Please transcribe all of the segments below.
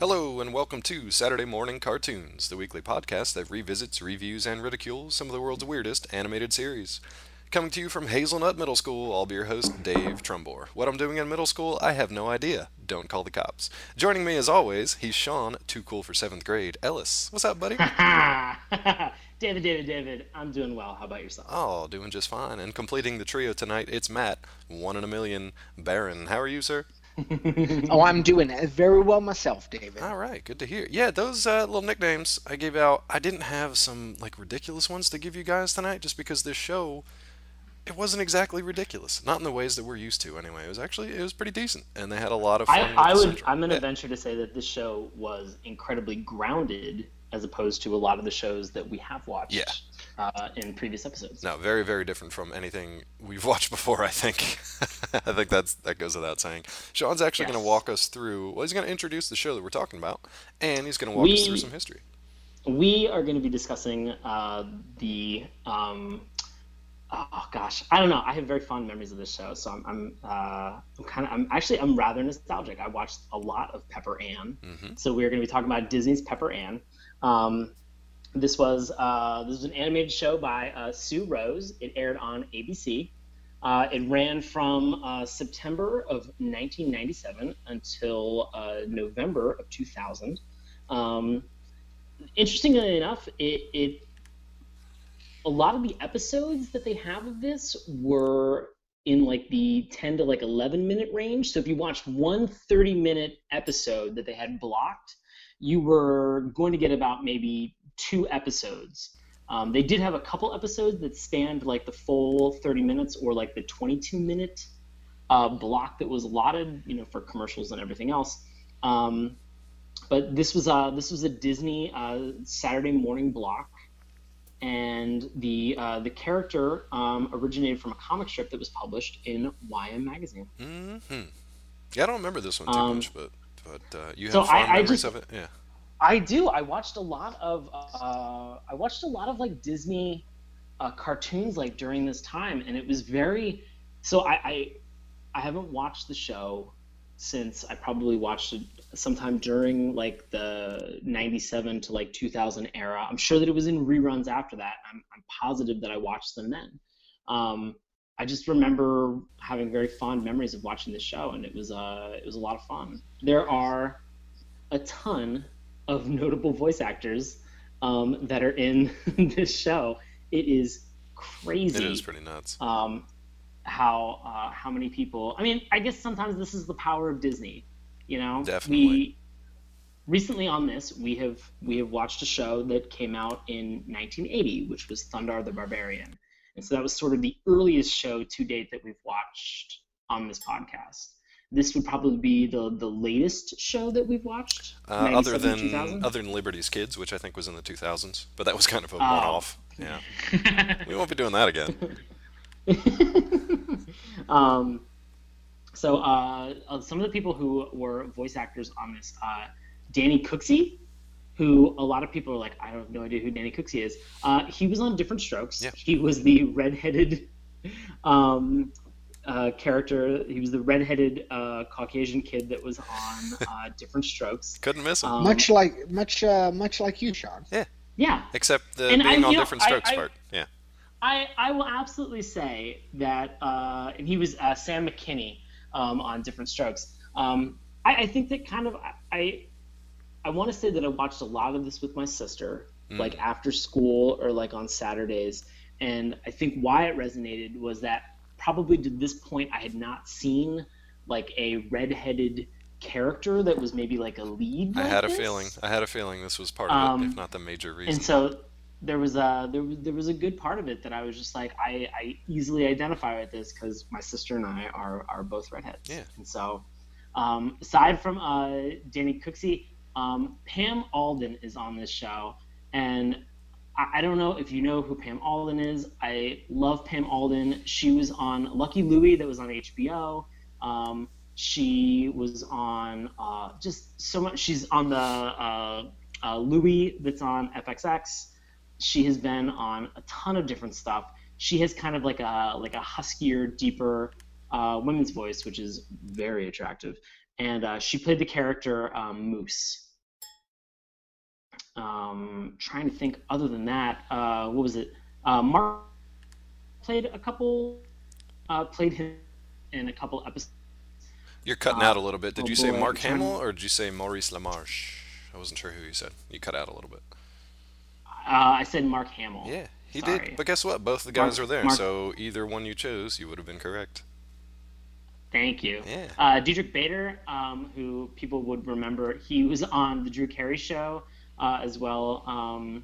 Hello, and welcome to Saturday Morning Cartoons, the weekly podcast that revisits, reviews, and ridicules some of the world's weirdest animated series. Coming to you from Hazelnut Middle School, I'll be your host, Dave Trumbore. What I'm doing in middle school, I have no idea. Don't call the cops. Joining me, as always, he's Sean, too cool for 7th grade. Ellis, what's up, buddy? David, I'm doing well. How about yourself? Oh, doing just fine. And completing the trio tonight, it's Matt, one in a million, Baron. How are you, sir? Oh, I'm doing very well myself, David. All right, good to hear. Yeah, those little nicknames I gave out, I didn't have some like ridiculous ones to give you guys tonight, just because this show it wasn't exactly ridiculous, not in the ways that we're used to. Anyway, it was pretty decent, and they had a lot of I, fun with I the would central. I'm gonna Yeah, venture to say that this show was incredibly grounded as opposed to a lot of the shows that we have yeah. watched in previous episodes. No, very, very different from anything we've watched before. I think. I think that goes without saying. Sean's actually going to Yes. walk us through. Well, he's going to introduce the show that we're talking about, and he's going to walk us through some We history. we are going to be discussing the oh gosh, I don't know. I have very fond memories of this show, so I'm rather nostalgic. I watched a lot of Pepper Ann, Hmm. so we're going to be talking about Disney's Pepper Ann. Um, this was an animated show by Sue Rose. It aired on ABC. It ran from September of 1997 until November of 2000. Um, Interestingly enough, it a lot of the episodes that they have of this were in like the 10 to like 11-minute range. So if you watched one 30-minute episode that they had blocked, you were going to get about maybe two episodes. They did have a couple episodes that spanned like the full 30 minutes or like the 22-minute block that was allotted, for commercials and everything else. Um, but this was a Disney Saturday morning block, and the character originated from a comic strip that was published in YM magazine. Hmm. Yeah, I don't remember this one too Um, much, but you so have fond I memories just of it. Yeah. I do I watched a lot of like Disney cartoons like during this time, and it was very so I haven't watched the show since I probably watched it sometime during like the 97 to like 2000 era. I'm sure that it was in reruns after that. I'm positive that I watched them then. Um, I just remember having very fond memories of watching this show, and it was a lot of fun. There are a ton of notable voice actors that are in this show. It is It is crazy pretty nuts. um, how many people. I mean, I guess sometimes this is the power of Disney. Definitely. We recently on this we have watched a show that came out in 1980, which was Thundar the Barbarian, and so that was sort of the earliest show to date that we've watched on this podcast. This would probably be the latest show that we've watched, Other 97 to than 2000. other than Liberty's Kids, which I think was in the 2000s, but that was kind of a one-off. Yeah, we won't be doing that again. um, some of the people who were voice actors on this, Danny Cooksey, who a lot of people are like, I have no idea who Danny Cooksey is. He was on Different Strokes. Yeah, He was the redheaded um, character. He was the redheaded Caucasian kid that was on Different Strokes. couldn't miss him. Um, Much like you, Sean. Yeah, yeah, except the and being on different strokes part. Yeah. I will absolutely say that, and he was Sam McKinney on Different Strokes. I think that kind of I want to say that I watched a lot of this with my sister, Mm. like after school or like on Saturdays, and I think why it resonated was that probably to this point I had not seen like a redheaded character that was maybe like a lead I like had a feeling. this. I had a feeling this was part of it, if Um, not the major and reason. so there was a good part of it that I was just like I easily identify with this because my sister and I are both redheads, Yeah. and so aside from Danny Cooksey, Pam Alden is on this show, and I don't know if you know who Pam Alden is. I love Pam Alden. She was on Lucky Louie that was on HBO. She was on just so much. She's on the Louie that's on FXX. She has been on a ton of different stuff. She has kind of like a huskier, deeper women's voice, which is very attractive. And she played the character Moose Trying to think. Other than that, what was it? Mark played him in a couple episodes. You're cutting out a little bit. Did Oh you say boy, Mark Hamill or did you say Maurice LaMarche? I wasn't sure who you said. You cut out a little bit. I said Mark Hamill. Yeah, he did. Sorry, But guess what? Both the Mark. guys were there, Mark. so either one you chose, you would have been correct. Thank you. Yeah. Diedrich Bader, who people would remember, he was on the Drew Carey Show, as well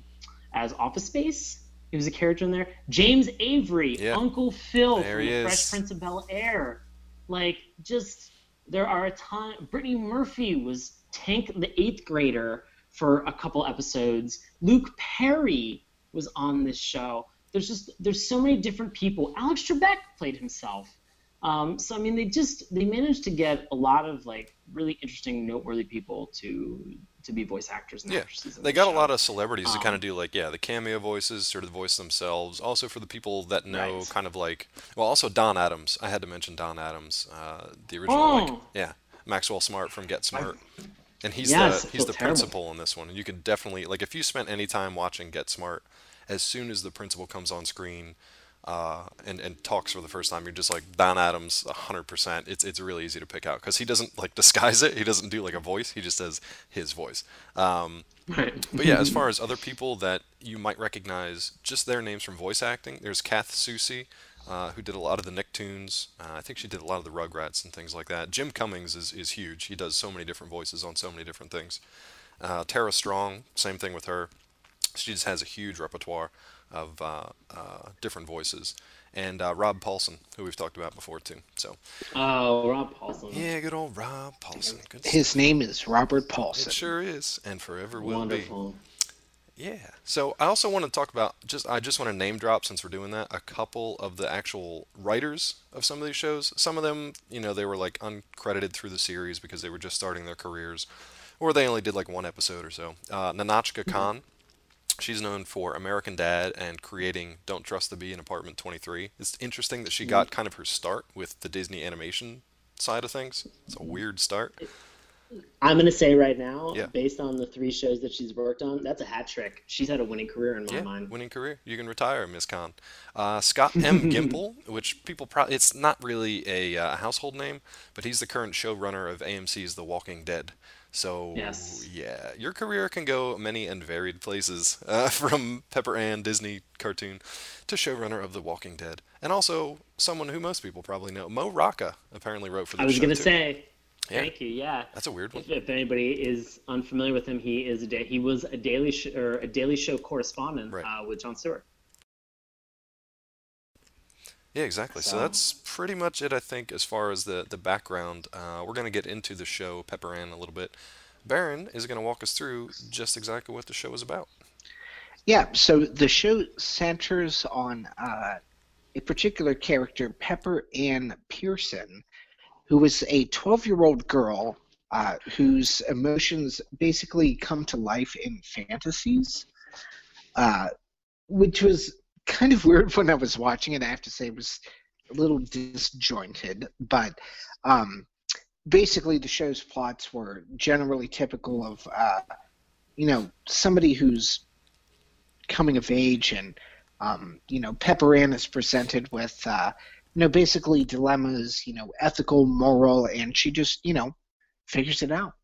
as Office Space. He was a character in there. James Avery, Yeah. Uncle Phil There from he The is. Fresh Prince of Bel-Air. Like, just, there are a ton. Brittany Murphy was Tank the Eighth Grader for a couple episodes. Luke Perry was on this show. There's so many different people. Alex Trebek played himself. So I mean, they managed to get a lot of like really interesting, noteworthy people to be voice actors and Yeah, actresses. In they the got a show. lot of celebrities to kind of do like the cameo voices, sort of voice themselves. Also for the people that know, Right. kind of like also Don Adams. I had to mention Don Adams, the original Oh, Maxwell Smart from Get Smart, and yes, I he's feel the terrible. principal in this one. And you could definitely like if you spent any time watching Get Smart, as soon as the principal comes on screen. And talks for the first time, you're just like Don Adams, 100%. It's really easy to pick out because he doesn't like disguise it. He doesn't do like a voice. He just does his voice. Right. But yeah, as far as other people that you might recognize, just their names from voice acting, there's Kath Soucie, who did a lot of the Nicktoons. I think she did a lot of the Rugrats and things like that. Jim Cummings is huge. He does so many different voices on so many different things. Tara Strong, same thing with her. She just has a huge repertoire of different voices. And Rob Paulson, who we've talked about before too. So Oh, Rob Paulson. yeah, good old Rob Paulson. Good His stuff. name is Robert It Paulson. sure is, and forever will be. Wonderful. Yeah. So I also want to talk about I just want to name drop since we're doing that a couple of the actual writers of some of these shows. Some of them, they were like uncredited through the series because they were just starting their careers, or they only did like one episode or so. Nanachka Khan, she's known for American Dad and creating Don't Trust the Bee in Apartment 23. It's interesting that she got kind of her start with the Disney animation side of things. It's a weird start. I'm gonna say right now, Yeah. based on the 3 shows that she's worked on, that's a hat trick. She's had a winning career in my Yeah, mind. winning career. You can retire, Miss Khan. Scott M. Gimple, which people probably, it's not really a household name, but he's the current showrunner of AMC's The Walking Dead. So, Yes. yeah, your career can go many and varied places, from Pepper Ann Disney cartoon to showrunner of The Walking Dead. And also someone who most people probably know, Mo Rocca apparently wrote for I this was show gonna too. say, Yeah, thank you. Yeah. that's a weird one. If anybody is unfamiliar with him, he was a Daily Show correspondent Right. with Jon Stewart. Yeah, exactly. So So that's pretty much it, I think, as far as the background. We're going to get into the show, Pepper Ann, a little bit. Baron is going to walk us through just exactly what the show is about. Yeah, so the show centers on a particular character, Pepper Ann Pearson, who is a 12-year-old girl whose emotions basically come to life in fantasies, which was kind of weird when I was watching it. I have to say it was a little disjointed, but basically the show's plots were generally typical of, somebody who's coming of age, and Pepper Ann is presented with basically dilemmas, ethical, moral, and she just figures it out.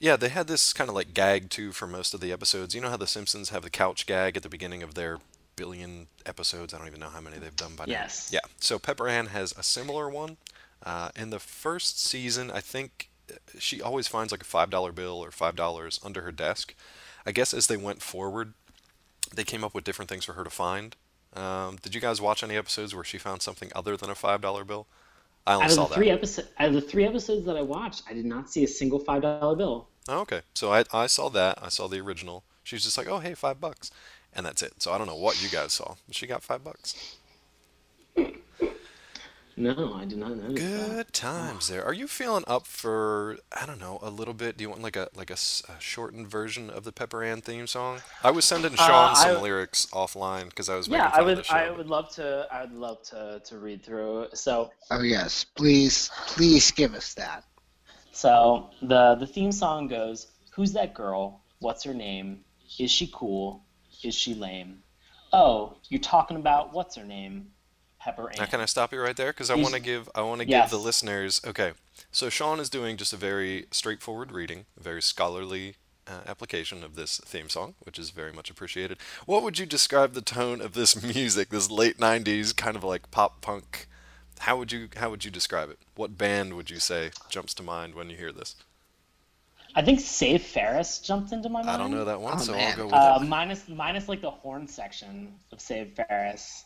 Yeah, they had this kind of like gag too for most of the episodes. You know how The Simpsons have the couch gag at the beginning of their billion episodes? I don't even know how many they've done by now. yes. Yeah, so Pepper Ann has a similar one. In the first season, I think she always finds like a $5 bill or $5 under her desk. I guess as they went forward, they came up with different things for her to find. Did you guys watch any episodes where she found something other than a $5 bill? I only saw that. Out of the 3 episodes that I watched, I did not see a single $5 bill. Oh, okay. So I saw that. I saw the original. She's just like, oh, hey, $5. And that's it. So I don't know what you guys saw. But she got $5. No, I did not notice that. Good times there. Are you feeling up for, I don't know, a little bit? Do you want like a shortened version of the Pepper Ann theme song? I was sending Sean some lyrics offline because I was making Yeah, fun of the show. I would love to read through. So Oh yes, please give us that. the theme song goes, "Who's that girl? What's her name? Is she cool? Is she lame? Oh, you're talking about what's her name? Pepper Now, can I Ann. stop you right there? Because Is I want to give the yes. listeners. Okay, so Sean is doing just a very straightforward reading, a very scholarly application of this theme song, which is very much appreciated. What would you describe the tone of this music, this late '90s kind of like pop punk? How would you describe it? What band would you say jumps to mind when you hear this? I think Save Ferris jumped into my I don't know mind. that one, Oh so I'll man. go with it. Minus like the horn section of Save Ferris.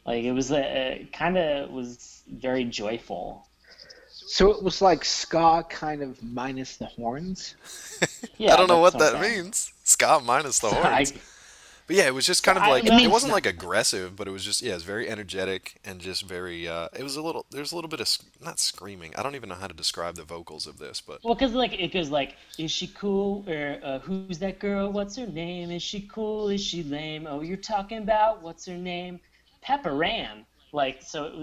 Like it was kind of was very joyful. So it was like ska kind of minus the horns. I Yeah, don't know that's what what I'm that saying. means. Scott minus the So horns. But yeah, it was just kind of I like It no, it means wasn't like nothing. aggressive, but it was just yeah, it was very energetic and just very. It was a little. There's a little bit of not screaming. I don't even know how to describe the vocals of this, but well, because like it goes like, is she cool or who's that girl? What's her name? Is she cool? Is she lame? Oh, you're talking about what's her name? Pepper Ann. Like so, it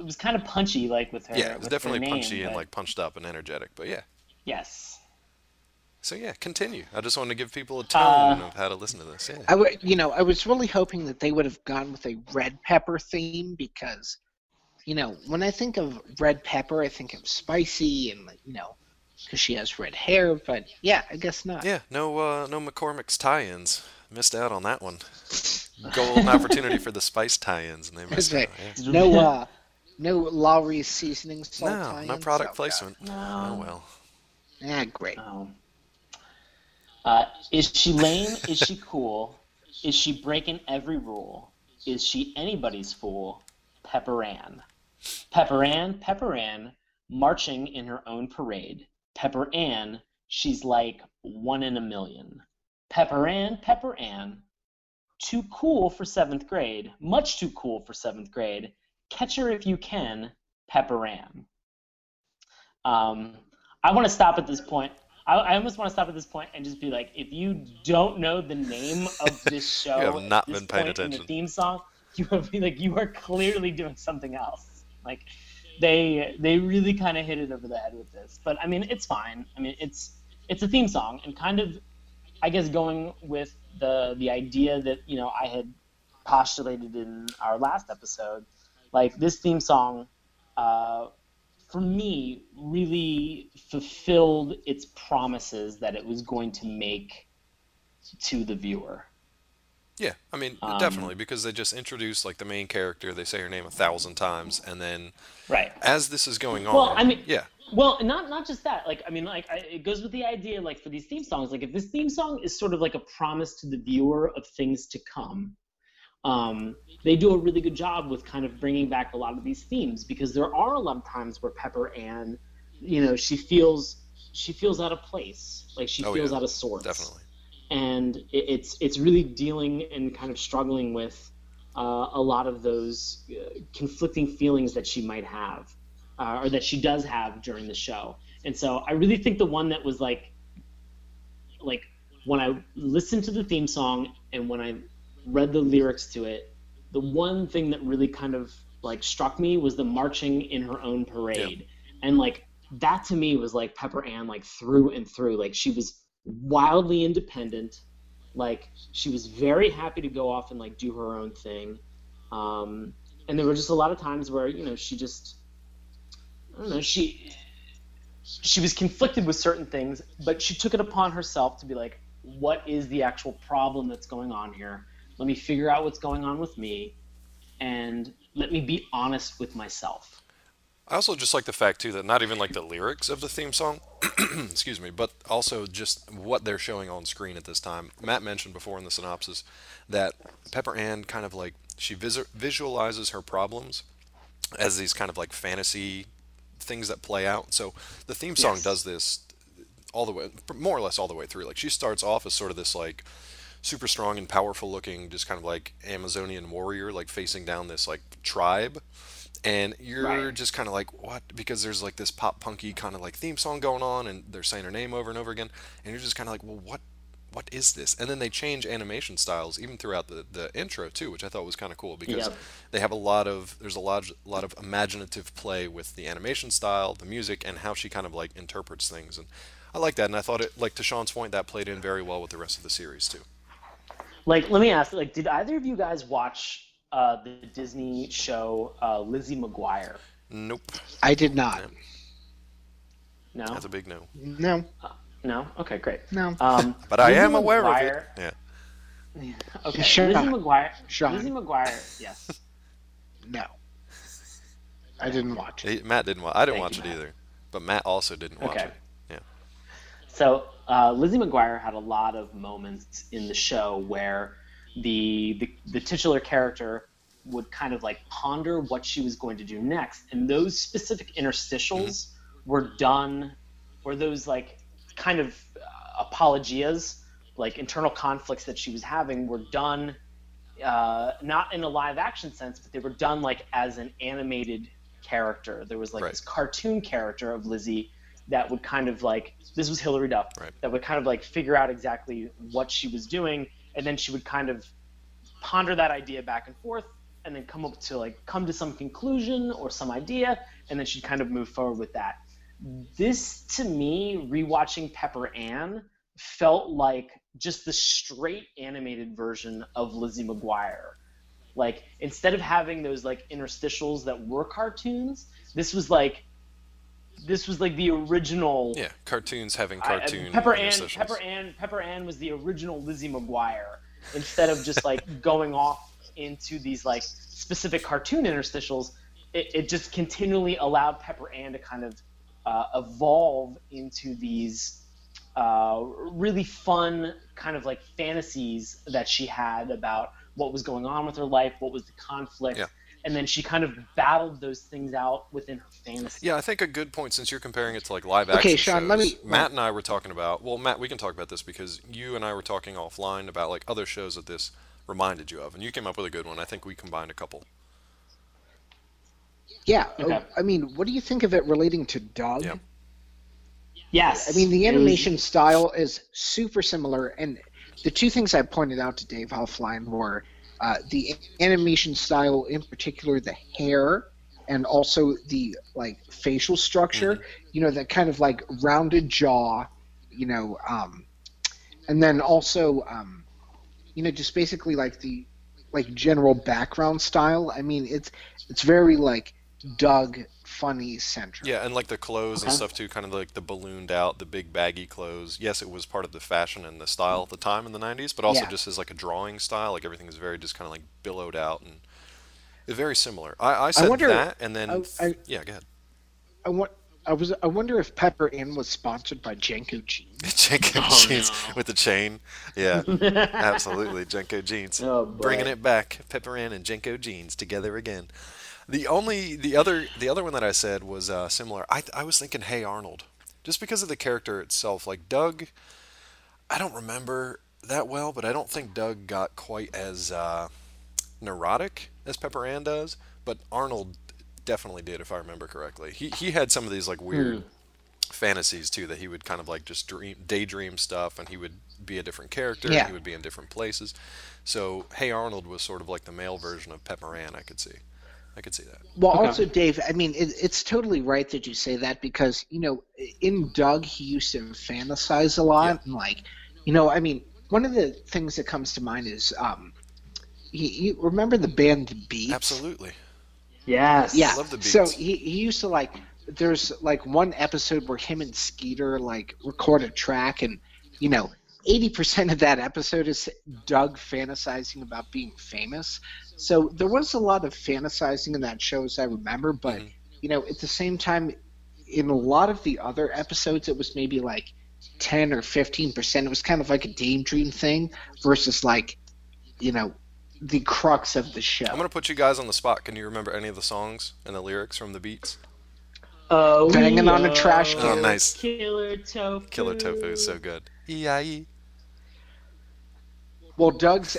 was kind of punchy, like yeah, it was with her definitely name, punchy and but like punched up and energetic. But yeah, yes. so yeah, continue. I just wanted to give people a Uh, tone of how to listen to this. Yeah. I was really hoping that they would have gone with a red pepper theme because, when I think of red pepper, I think of spicy and, because she has red hair. But yeah, I guess not. Yeah, no McCormick's tie-ins. Missed out on that one. Golden opportunity for the spice tie-ins, and they That's missed right. out. Yeah. No Lowry's seasoning salt No, no tie-ins. product Oh God. placement. Oh no. well. Ah, great. Oh. Is she lame? Is she cool? Is she breaking every rule? Is she anybody's fool? Pepper Ann. Pepper Ann, marching in her own parade. Pepper Ann, she's like one in a million. Pepper Ann, too cool for seventh grade, much too cool for seventh grade. Catch her if you can, Pepper Ann. Um, I want to stop at this point. I almost want to stop at this point and just be like, if you don't know the name of this You have show at not this been paying point in the attention. theme song, you are clearly doing something else. Like they really kind of hit it over the head with this. But I mean, it's fine. I mean, it's a theme song and kind of I guess going with the idea that I had postulated in our last episode, like this theme song, uh, for me, really fulfilled its promises that it was going to make to the viewer. Yeah, I mean, definitely, Um, because they just introduce like the main character. They say her name 1,000 times, and then right. as this is going Well, I on, mean, yeah, not just that. Like, I mean, like, it goes with the idea, like, for these theme songs, like, if this theme song is sort of like a promise to the viewer of things to come, they do a really good job with kind of bringing back a lot of these themes because there are a lot of times where Pepper Ann, she feels out of place, like she oh yeah, feels out of sorts, definitely. and it's really dealing and kind of struggling with a lot of those conflicting feelings that she might have, or that she does have during the show. And so I really think the one that was like when I listened to the theme song and when I read the lyrics to it, the one thing that really kind of like struck me was the marching in her own Yeah, parade. And like that to me was like Pepper Ann like through and through. Like she was wildly independent. Like she was very happy to go off and like do her own thing. Um, and there were just a lot of times where, she just I don't know, she was conflicted with certain things, but she took it upon herself to be like, what is the actual problem that's going on here? Let me figure out what's going on with me, and let me be honest with myself. I also just like the fact too that not even like the lyrics of the theme song, excuse me, but also just what they're showing on screen at this time. Matt mentioned before in the synopsis that Pepper Ann kind of like she visualizes her problems as these kind of like fantasy things that play out. So the theme song Yes. does this all the way, more or less all the way through. Like she starts off as sort of this like super strong and powerful looking, just kind of like Amazonian warrior, like facing down this like tribe. And Right. you're just kind of like, what? Because there's like this pop punky kind of like theme song going on, and they're saying her name over and over again, and you're just kind of like, well, what? what is this? And then they change animation styles even throughout the intro too, which I thought was kind of cool because Yep. they have a lot of there's a lot of imaginative play with the animation style, the music, and how she kind of like interprets things. And I like that, and I thought it, like to Sean's point, that played in very well with the rest of the series too. Like, let me ask, like, did either of you guys watch the Disney show Lizzie McGuire? Nope. I did not. No, No? that's a big no. No, No? Okay, great. no. But I Lizzie am aware of McGuire, it. Yeah. Okay, Sean. Lizzie McGuire. Sean. Lizzie McGuire, yes. No, I didn't watch it. Matt didn't watch. I didn't Thank watch you, it Matt. either. But Matt also didn't watch Okay. it. Yeah. So Lizzie McGuire had a lot of moments in the show where the titular character would kind of like ponder what she was going to do next, and those specific interstitials were done, or those like kind of apologias, like internal conflicts that she was having, were done not in a live action sense, but they were done like as an animated character. There was like Right. this cartoon character of Lizzie that would kind of like, this was Hilary Duff, Right. that would kind of like figure out exactly what she was doing, and then she would kind of ponder that idea back and forth, and then come to some conclusion or some idea, and then she'd kind of move forward with that. This, to me, rewatching Pepper Ann felt like just the straight animated version of Lizzie McGuire. Like, instead of having those like interstitials that were cartoons, this was like the original. Yeah. Cartoons having cartoon Pepper interstitials. Ann was the original Lizzie McGuire. Instead of just like going off into these like specific cartoon interstitials, it just continually allowed Pepper Ann to kind of evolve into these really fun kind of like fantasies that she had about what was going on with her life, what was the conflict, Yeah. and then she kind of battled those things out within her fantasy. Yeah, I think a good point, since you're comparing it to like live Okay, action Sean, shows. let me- Matt and I were talking about. Well, Matt, we can talk about this because you and I were talking offline about like other shows that this reminded you of, and you came up with a good one. I think we combined a couple. Yeah, Okay. I mean, what do you think of it relating to Doug? Yeah. Yes, I mean, the it was- animation style is super similar, and the two things I pointed out to Dave offline were the animation style, in particular, the hair, and also the like facial structure. You know, that kind of like rounded jaw. You know, and then also, you know, just basically like the like general background style. I mean, it's very like Doug funny centric. Yeah, and like the clothes and Okay. stuff too, kind of like the ballooned out, the big baggy clothes. Yes, it was part of the fashion and the style at the time in the '90s, but also Yeah. just as like a drawing style, like everything is very just kind of like billowed out and it's very similar. I said wonder- that, and then I- yeah, go ahead. I wonder if Pepper Ann was sponsored by Jenko Jeans. Jenko Oh, jeans no. with the chain. Yeah, absolutely. Jenko jeans. Oh, boy. Bringing it back. Pepper Ann and Jenko jeans together again. The other one that I said was similar. I was thinking Hey Arnold, just because of the character itself. Like Doug, I don't remember that well, but I don't think Doug got quite as neurotic as Pepper Ann does. But Arnold definitely did, if I remember correctly. He had some of these like weird fantasies too, that he would kind of like just daydream stuff, and he would be a different character. Yeah. He would be in different places. So Hey Arnold was sort of like the male version of Pepper Ann. I could see that. Well, Okay. also, Dave, I mean, it's totally right that you say that because, you know, in Doug, he used to fantasize a lot. Yeah. And, like, you know, I mean, one of the things that comes to mind is, you remember the band The Beats? Absolutely. Yes. Yeah. Love The So Beats. he used to, like, there's, like, one episode where him and Skeeter, like, record a track, and, you know, 80% of that episode is Doug fantasizing about being famous. So there was a lot of fantasizing in that show, as I remember, but you know, at the same time, in a lot of the other episodes, it was maybe like 10 or 15%. It was kind of like a daydream thing versus like, you know, the crux of the show. I'm gonna put you guys on the spot. Can you remember any of the songs and the lyrics from The Beats? Banging on a trash Oh, can. nice. Killer tofu. Killer Tofu is so good. E-I-E. Well, Doug's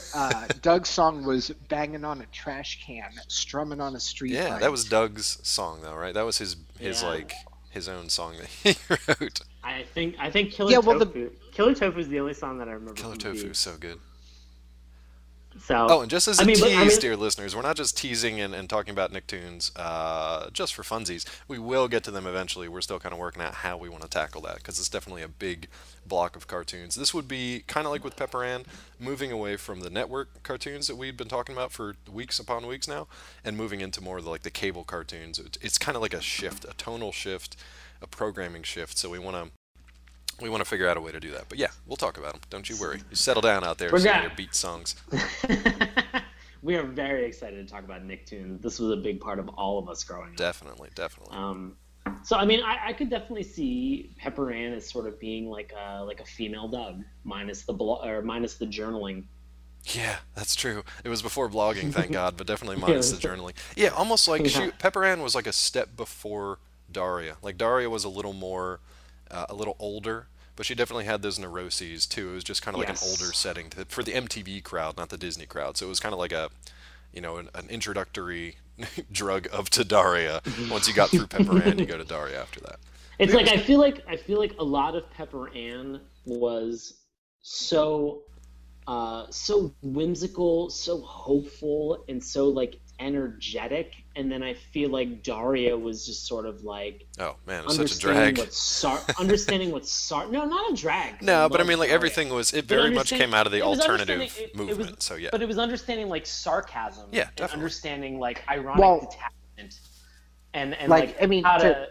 song was banging on a trash can, strumming on a street Yeah, light. that was Doug's song though, right? That was his Yeah. like his own song that he wrote. I I think Killer Yeah, well, Tofu. Killer Tofu is the only song that I remember. Killer from Tofu the is so good. So, Oh, and just as a I mean, but I tease, mean, dear listeners, we're not just teasing and talking about Nicktoons just for funsies. We will get to them eventually. We're still kind of working out how we want to tackle that because it's definitely a big block of cartoons. This would be kind of like with Pepper Ann, moving away from the network cartoons that we've been talking about for weeks upon weeks now, and moving into more of the cable cartoons. It's kind of like a shift, a tonal shift, a programming shift. So we want to figure out a way to do that. But yeah, we'll talk about them. Don't you worry. You settle down out there we're singing gonna. your beat songs. We are very excited to talk about Nicktoons. This was a big part of all of us growing up. Definitely, definitely. So I mean, I could definitely see Pepper Ann as sort of being like a female Doug, minus the journaling. Yeah, that's true. It was before blogging, thank God, but definitely minus the journaling. Yeah, almost like Pepper Ann was like a step before Daria. Like Daria was a little more, a little older, but she definitely had those neuroses too. It was just kind of like an older setting for the MTV crowd, not the Disney crowd. So it was kind of like an introductory drug of to Daria. Once you got through Pepper Ann, you go to Daria after that. It's like I feel like a lot of Pepper Ann was so whimsical, so hopeful, and so like energetic, and then I feel like Daria was just sort of like oh man, it was such a drag. Understanding what no, not a drag. No, but I mean like everything was very much came out of the alternative movement. So yeah, but it was understanding like sarcasm. Yeah, definitely. And understanding like ironic detachment, and like I mean, how to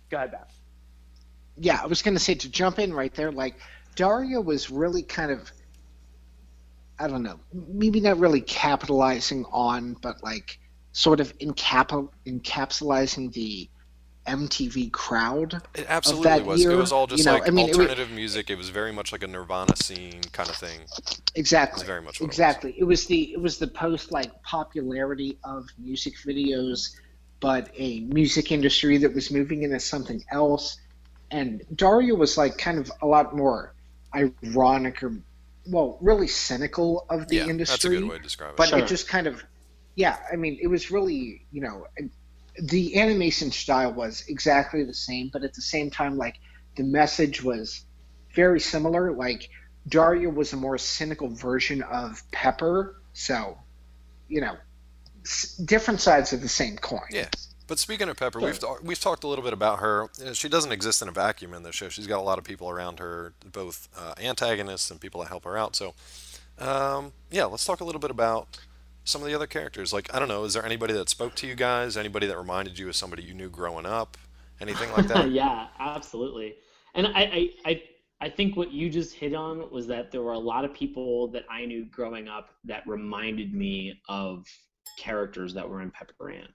go ahead, Beth. Yeah, I was going to say to jump in right there. Like Daria was really kind of, I don't know, maybe not really capitalizing on, but like sort of encapsulating the MTV crowd. It absolutely of that was. year. It was all just alternative it music. It was very much like a Nirvana scene kind of thing. Exactly. It was very much what exactly. It was the post like popularity of music videos, but a music industry that was moving into something else. And Daria was like kind of a lot more ironic or really cynical of the industry. That's a good way to describe it. But it just kind of, I mean, it was really, the animation style was exactly the same, but at the same time, like, the message was very similar. Like, Daria was a more cynical version of Pepper, so, different sides of the same coin. Yeah. But speaking of Pepper, we've talked a little bit about her. She doesn't exist in a vacuum in this show. She's got a lot of people around her, both antagonists and people that help her out. So, let's talk a little bit about some of the other characters. Like, I don't know, is there anybody that spoke to you guys? Anybody that reminded you of somebody you knew growing up? Anything like that? Yeah, absolutely. And I think what you just hit on was that there were a lot of people that I knew growing up that reminded me of characters that were in Pepper Ann.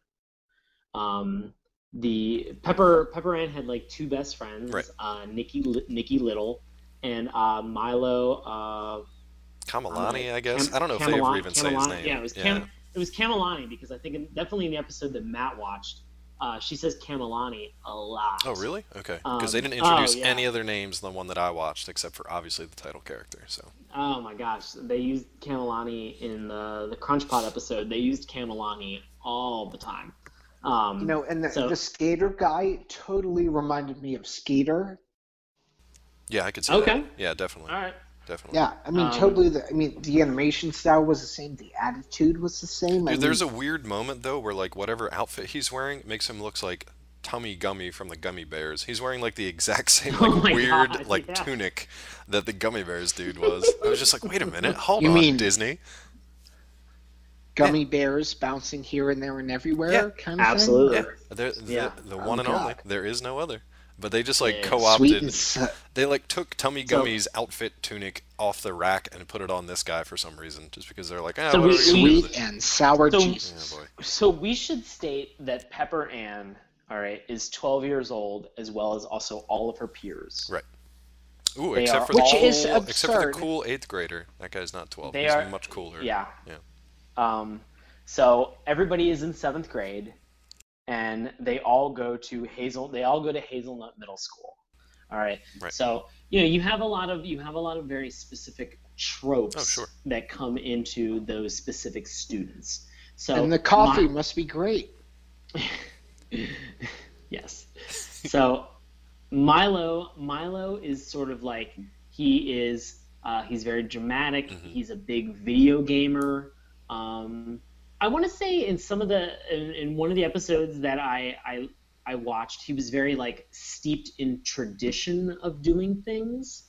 The Pepper Ann had like two best friends, right. Nikki Little and Milo. Kamalani, I guess. I don't know if they ever even say his name. Yeah, it was Kamalani because I think definitely in the episode that Matt watched, she says Kamalani a lot. Oh, really? Okay. Because they didn't introduce any other names than the one that I watched, except for obviously the title character. So. Oh my gosh, they used Kamalani in the Crunchpot episode. They used Kamalani all the time. And the skater guy totally reminded me of Skeeter. Yeah, I could see that. Yeah, definitely. All right. Definitely. Yeah, I mean, totally. The animation style was the same. The attitude was the same. Dude, there's a weird moment, though, where, like, whatever outfit he's wearing makes him look like Tummy Gummy from the Gummy Bears. He's wearing, like, the exact same, like, tunic that the Gummy Bears dude was. I was just like, wait a minute. Hold on, Disney. Gummy bears bouncing here and there and everywhere, kind of absolutely. thing? Yeah, the one and only. There is no other. But they just co-opted. They took Tummy Gummy's outfit tunic off the rack and put it on this guy for some reason, just because they're like, sweet and sour Jesus. Yeah, so we should state that Pepper Ann, all right, is 12 years old, as well as also all of her peers. Right. Ooh, except for the cool 8th grader. That guy's not 12. He's much cooler. Yeah. So everybody is in 7th grade, and they all go to Hazelnut Middle School. All right. So you have a lot of very specific tropes that come into those specific students. So and the coffee must be great. Yes. So Milo is sort of like he's very dramatic. He's a big video gamer. I want to say in one of the episodes that I watched, he was very like steeped in tradition of doing things.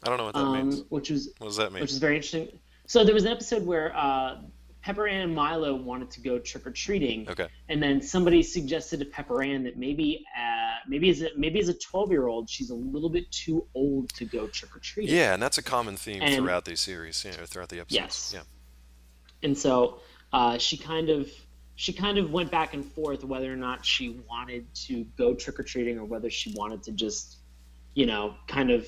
I don't know what that means. What does that mean? Which is very interesting. So there was an episode where Pepper Ann and Milo wanted to go trick or treating. Okay. And then somebody suggested to Pepper Ann that maybe as a 12-year-old, she's a little bit too old to go trick or treating. Yeah, and that's a common theme throughout these series, throughout the episodes. Yes. Yeah. And so she kind of went back and forth whether or not she wanted to go trick or treating or whether she wanted to just, kind of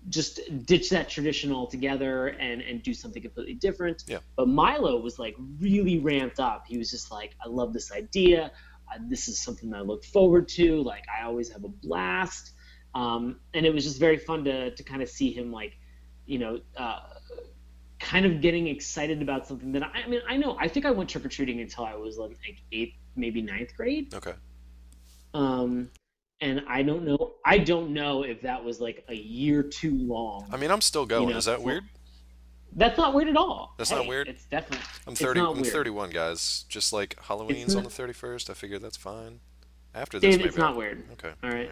just ditch that tradition altogether and do something completely different. Yeah. But Milo was like really ramped up. He was just like, I love this idea. This is something I look forward to. Like, I always have a blast. And it was just very fun to kind of see him like, kind of getting excited about something that I think I went trick-or-treating until I was like 8th, maybe 9th grade. Okay. And I don't know if that was like a year too long. I mean, I'm still going. Is that weird? That's not weird at all. That's not weird? It's definitely. I'm 31, guys. Just like Halloween's on the 31st. I figure that's fine. After this, Dave, maybe it's not weird. Okay. All right.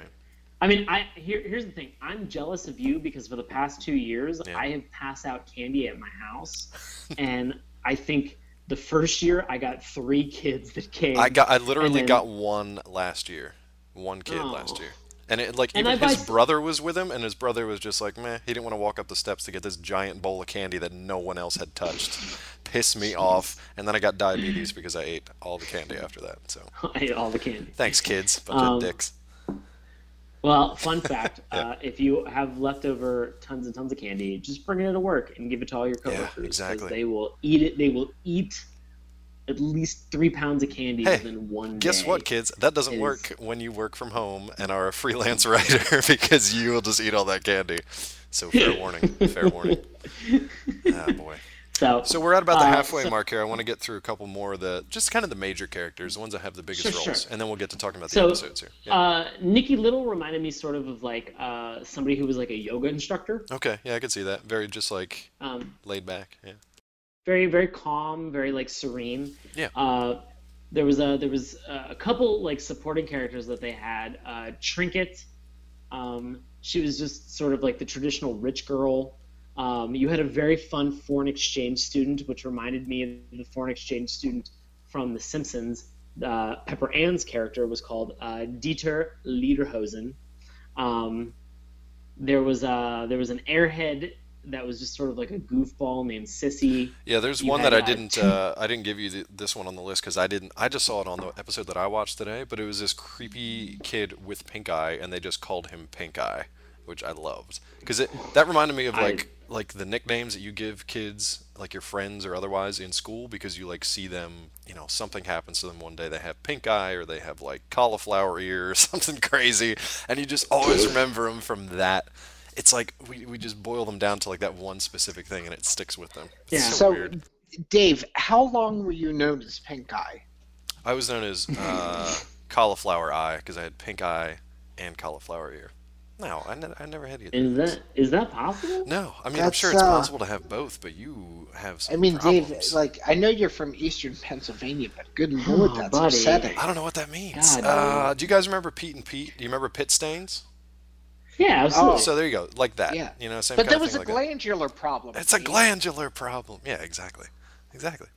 I mean, here's the thing. I'm jealous of you because for the past 2 years, I have passed out candy at my house, and I think the first year I got 3 kids that came. I literally got one last year. One kid last year. And even his brother was with him, and his brother was just like, meh, he didn't want to walk up the steps to get this giant bowl of candy that no one else had touched. Pissed me off, and then I got diabetes because I ate all the candy after that. So I ate all the candy. Thanks, kids. Bunch of dicks. Well, fun fact, if you have leftover tons and tons of candy, just bring it to work and give it to all your coworkers. Yeah, exactly. They will eat it. They will eat at least 3 pounds of candy within one day. Guess what, kids? That doesn't work when you work from home and are a freelance writer because you will just eat all that candy. So fair warning. Fair warning. Ah, boy. So we're at about the halfway mark here. I want to get through a couple more of the major characters, the ones that have the biggest roles, and then we'll get to talking about the episodes here. Yeah. Nikki Little reminded me sort of like somebody who was like a yoga instructor. Okay, yeah, I could see that. Very just like laid back. Yeah. Very, very calm, very like serene. Yeah. There was a couple like supporting characters that they had. Trinket. She was just sort of like the traditional rich girl. You had a very fun foreign exchange student, which reminded me of the foreign exchange student from The Simpsons. Pepper Ann's character was called Dieter Lederhosen. There was an airhead that was just sort of like a goofball named Sissy. Yeah, there's one that I didn't give you this one on the list because I just saw it on the episode that I watched today, but it was this creepy kid with pink eye, and they just called him Pink Eye, which I loved because that reminded me of like the nicknames that you give kids, like your friends or otherwise in school, because you like see them, something happens to them one day, they have pink eye or they have like cauliflower ear or something crazy, and you just always remember them from that. It's like we just boil them down to like that one specific thing, and it sticks with them. It's so weird. Dave, how long were you known as Pink Eye? I was known as cauliflower eye because I had pink eye and cauliflower ear. No, I never had either. Is that possible? No, I mean I'm sure it's possible to have both, but you have some problems. Dave, like I know you're from Eastern Pennsylvania, but good lord, that's upsetting. I don't know what that means. Do you guys remember Pete and Pete? Do you remember Pit Stains? Yeah, absolutely. So there you go, like that. Yeah. Same but kind there of was thing a glandular problem. It's a glandular problem. Yeah, exactly.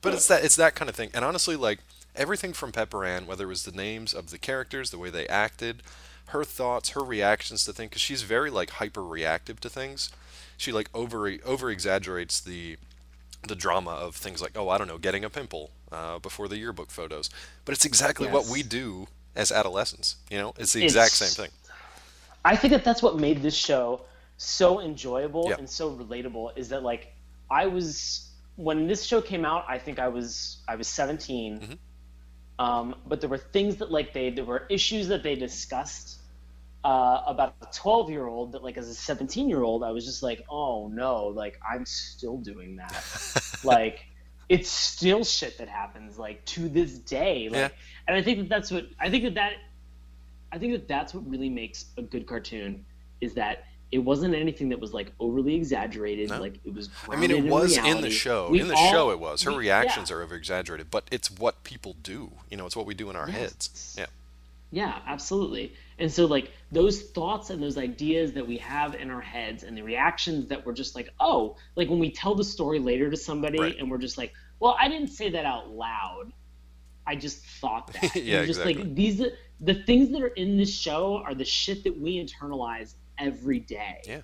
But it's that kind of thing. And honestly, like everything from Pepper Ann, whether it was the names of the characters, the way they acted, her thoughts, her reactions to things, because she's very like hyper reactive to things. She like over exaggerates the drama of things like, oh, I don't know, getting a pimple before the yearbook photos. But it's exactly what we do as adolescents. It's the exact same thing. I think that's what made this show so enjoyable and so relatable. Is that like when this show came out, I think I was 17. Mm-hmm. But there were things that there were issues that they discussed about a 12-year-old that like as a 17-year-old I was just like, oh no, like I'm still doing that. Like it's still shit that happens like to this day. Like, and I think that's what I think I think that that's what really makes a good cartoon, is that it wasn't anything that was like overly exaggerated. No. Like it was I mean, grounded it in was reality. in the show. We In the all, show, it was. Her yeah, reactions are over exaggerated, but it's what people do. You know, it's what we do in our heads. yes, Yeah. yeah, absolutely. And so like those thoughts and those ideas that we have in our heads and the reactions that we're just like, oh, like when we tell the story later to Right. somebody and we're just like, well, I didn't say that out loud. I just thought that. And Yeah, you're just exactly. like, the things that are in this show are the shit that we internalize every day. Yeah.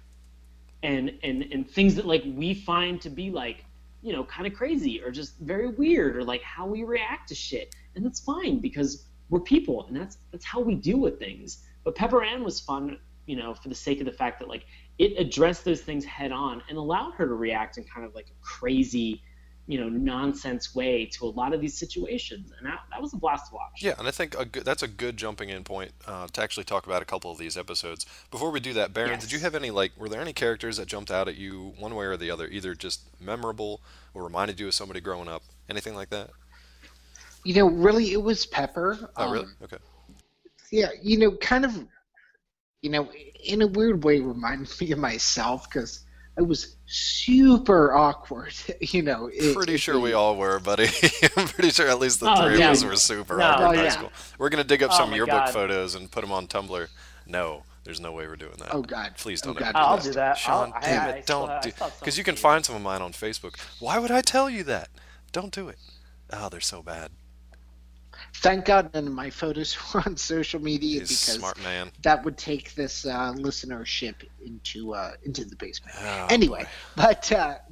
And things that like we find to be like, you know, kind of crazy or just very weird, or like how we react to shit. And that's fine because we're people and that's how we deal with things. But Pepper Ann was fun, you know, for the sake of the fact that like it addressed those things head on and allowed her to react in kind of like a crazy, you know, nonsense way to a lot of these situations. And that was a blast to watch. Yeah, and I think that's a good jumping in point to actually talk about a couple of these episodes. Before we do that, Baron, did you Yes. have any, like, were there any characters that jumped out at you one way or the other, either just memorable or reminded you of somebody growing up? Anything like that? Really, it was Pepper. Oh, really? Okay. Yeah, kind of, in a weird way, reminded me of myself because I was super awkward. Pretty sure we all were, buddy. I'm pretty sure at least the Oh, three of us dude. were super No, awkward in high yeah. school. We're gonna dig up Oh some my yearbook God. photos and put them on Tumblr. No, there's no way we're doing that. Oh God. Please Oh don't God. ever do I'll that. do that. Sean, damn I it, still don't have, do. I still have some Because you can saved. find some of mine on Facebook. Why would I tell you that? Don't do it. Oh, they're so bad. Thank God none of my photos were on social media He's a because smart man. that would take this listenership into the basement. Oh, Anyway, boy. but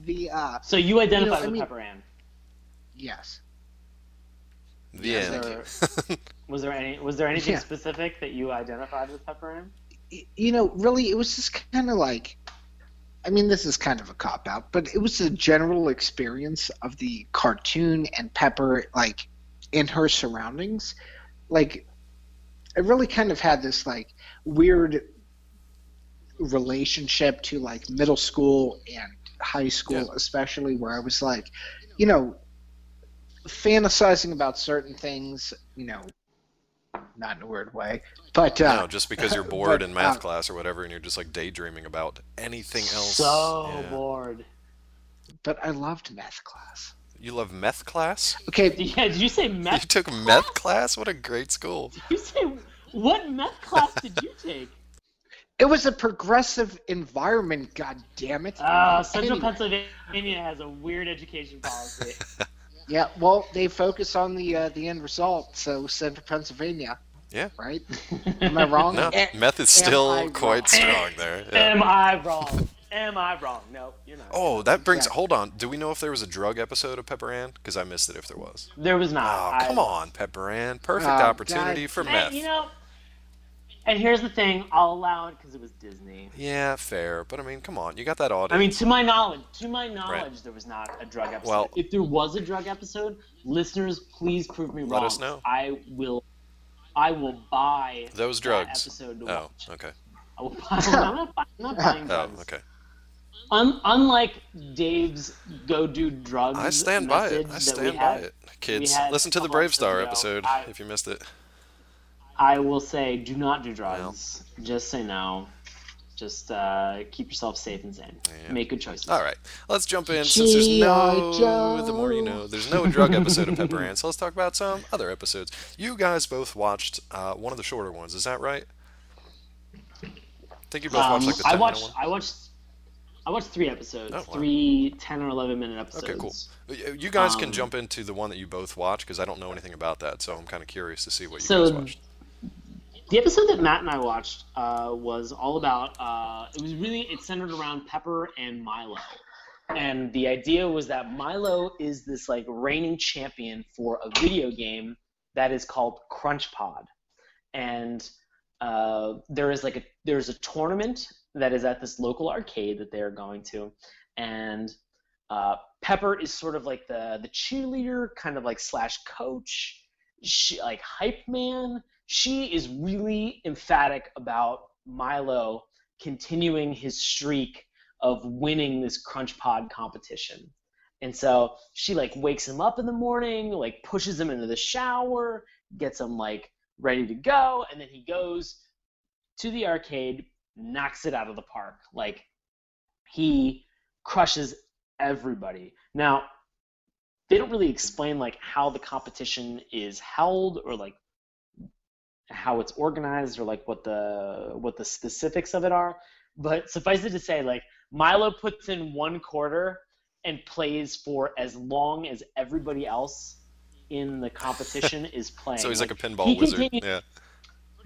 the So you identified I with mean- Pepper Ann. yes. The Yes, end. Was there anything Yeah. specific that you identified with Pepper Ann? Really, it was just kind of like, I mean, this is kind of a cop out, but it was a general experience of the cartoon and Pepper, like, in her surroundings. Like, I really kind of had this, like, weird relationship to, like, middle school and high school, Yeah. especially, where I was, like, fantasizing about certain things, not in a weird way, but No, just because you're bored but, in math class or whatever, and you're just like daydreaming about anything else. So Yeah. bored. but I loved math class. You love meth class? Okay, Yeah, did you say You meth? took meth class? What a great school. Did you say what meth class did you take? it was a progressive environment. God damn it! Central Anyway, Pennsylvania has a weird education policy. yeah, well, they focus on the end result. So Central Pennsylvania, Yeah. right? Am I wrong? No, Eh, meth is am still I quite wrong? strong there. Yeah. Am I wrong? Am I wrong? No, you're not. Oh, that brings. Yeah. Hold on. Do we know if there was a drug episode of Pepper Ann? Because I missed it if there was. There was Oh, not. come on, Pepper Ann. Perfect Oh, opportunity God. for And, meth. you know, and here's the thing. I'll allow it because it was Disney. Yeah, fair. But I mean, come on. You got that audience. I mean, to my knowledge, there was not a drug episode. Well- If there was a drug episode, listeners, please prove me Let wrong. us know. I will buy Those that drugs. episode to Oh, watch. okay. I will buy. I'm not buying Oh, drugs. okay. Unlike Dave's "Go Do Drugs" I stand by it. message I that stand we by had, it. Kids, had listen to a the couple Brave Star episodes ago, episode if you missed it. I will say, do not do drugs. Just say no. Just keep yourself safe and sane. Yeah. Make good choices. All right, let's jump in since there's no. G.I. Joe. The more you know. There's no drug episode of Pepper Ann, so let's talk about some other episodes. You guys both watched one of the shorter ones, is that right? I think you both watched like the 10-minute one. I watched 3 episodes. Oh, wow. 3 10 or 11-minute episodes. Okay, cool. You guys can jump into the one that you both watched because I don't know anything about that, so I'm kind of curious to see what you guys watched. The episode that Matt and I watched was all about. It centered around Pepper and Milo, and the idea was that Milo is this like reigning champion for a video game that is called Crunch Pod, and there's a tournament that is at this local arcade that they're going to, and Pepper is sort of like the cheerleader, kind of like / coach, like hype man. She is really emphatic about Milo continuing his streak of winning this Crunch Pod competition. And so she like wakes him up in the morning, like pushes him into the shower, gets him like ready to go, and then he goes to the arcade, knocks it out of the park. Like, he crushes everybody. Now, they don't really explain like how the competition is held or like how it's organized or like what the specifics of it are. But suffice it to say, like, Milo puts in 1/4 and plays for as long as everybody else in the competition is playing. So he's like a pinball wizard. Yeah.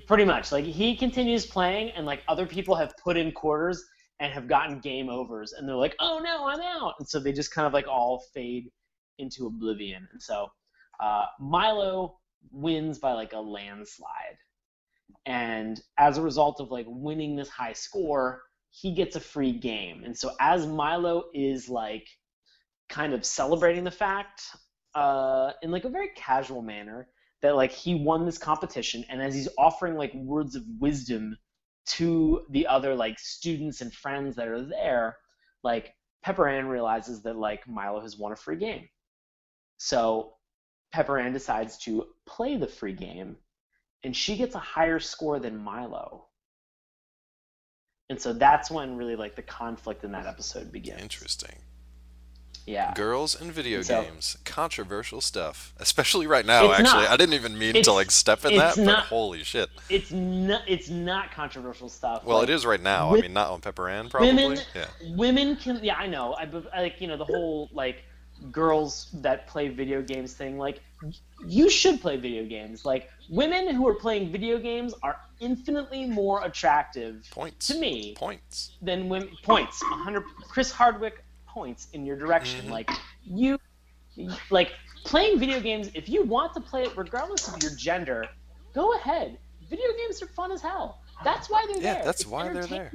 Pretty much. Like, he continues playing, and like other people have put in quarters and have gotten game overs, and they're like, oh no, I'm out. And so they just kind of like all fade into oblivion. And so Milo wins by like a landslide. And as a result of like winning this high score, he gets a free game. And so as Milo is like kind of celebrating the fact in like a very casual manner that like he won this competition, and as he's offering like words of wisdom to the other like students and friends that are there, like Pepper Ann realizes that like Milo has won a free game. So Pepper Ann decides to play the free game, and she gets a higher score than Milo. And so that's when really like the conflict in that episode begins. Interesting. Yeah. Girls and video games. Controversial stuff. Especially right now, actually. I didn't even mean to like step in that, but holy shit. It's not controversial stuff. Well, like, it is right now. I mean, not on Pepper Ann, probably. Women can, yeah, I know. I like, you know, the whole like girls that play video games thing, like, you should play video games. Like, women who are playing video games are infinitely more attractive to me than women. Points. 100. Chris Hardwick points in your direction. Like, you, like, playing video games, if you want to play it regardless of your gender, go ahead. Video games are fun as hell. That's why they're there. Yeah, that's why they're there.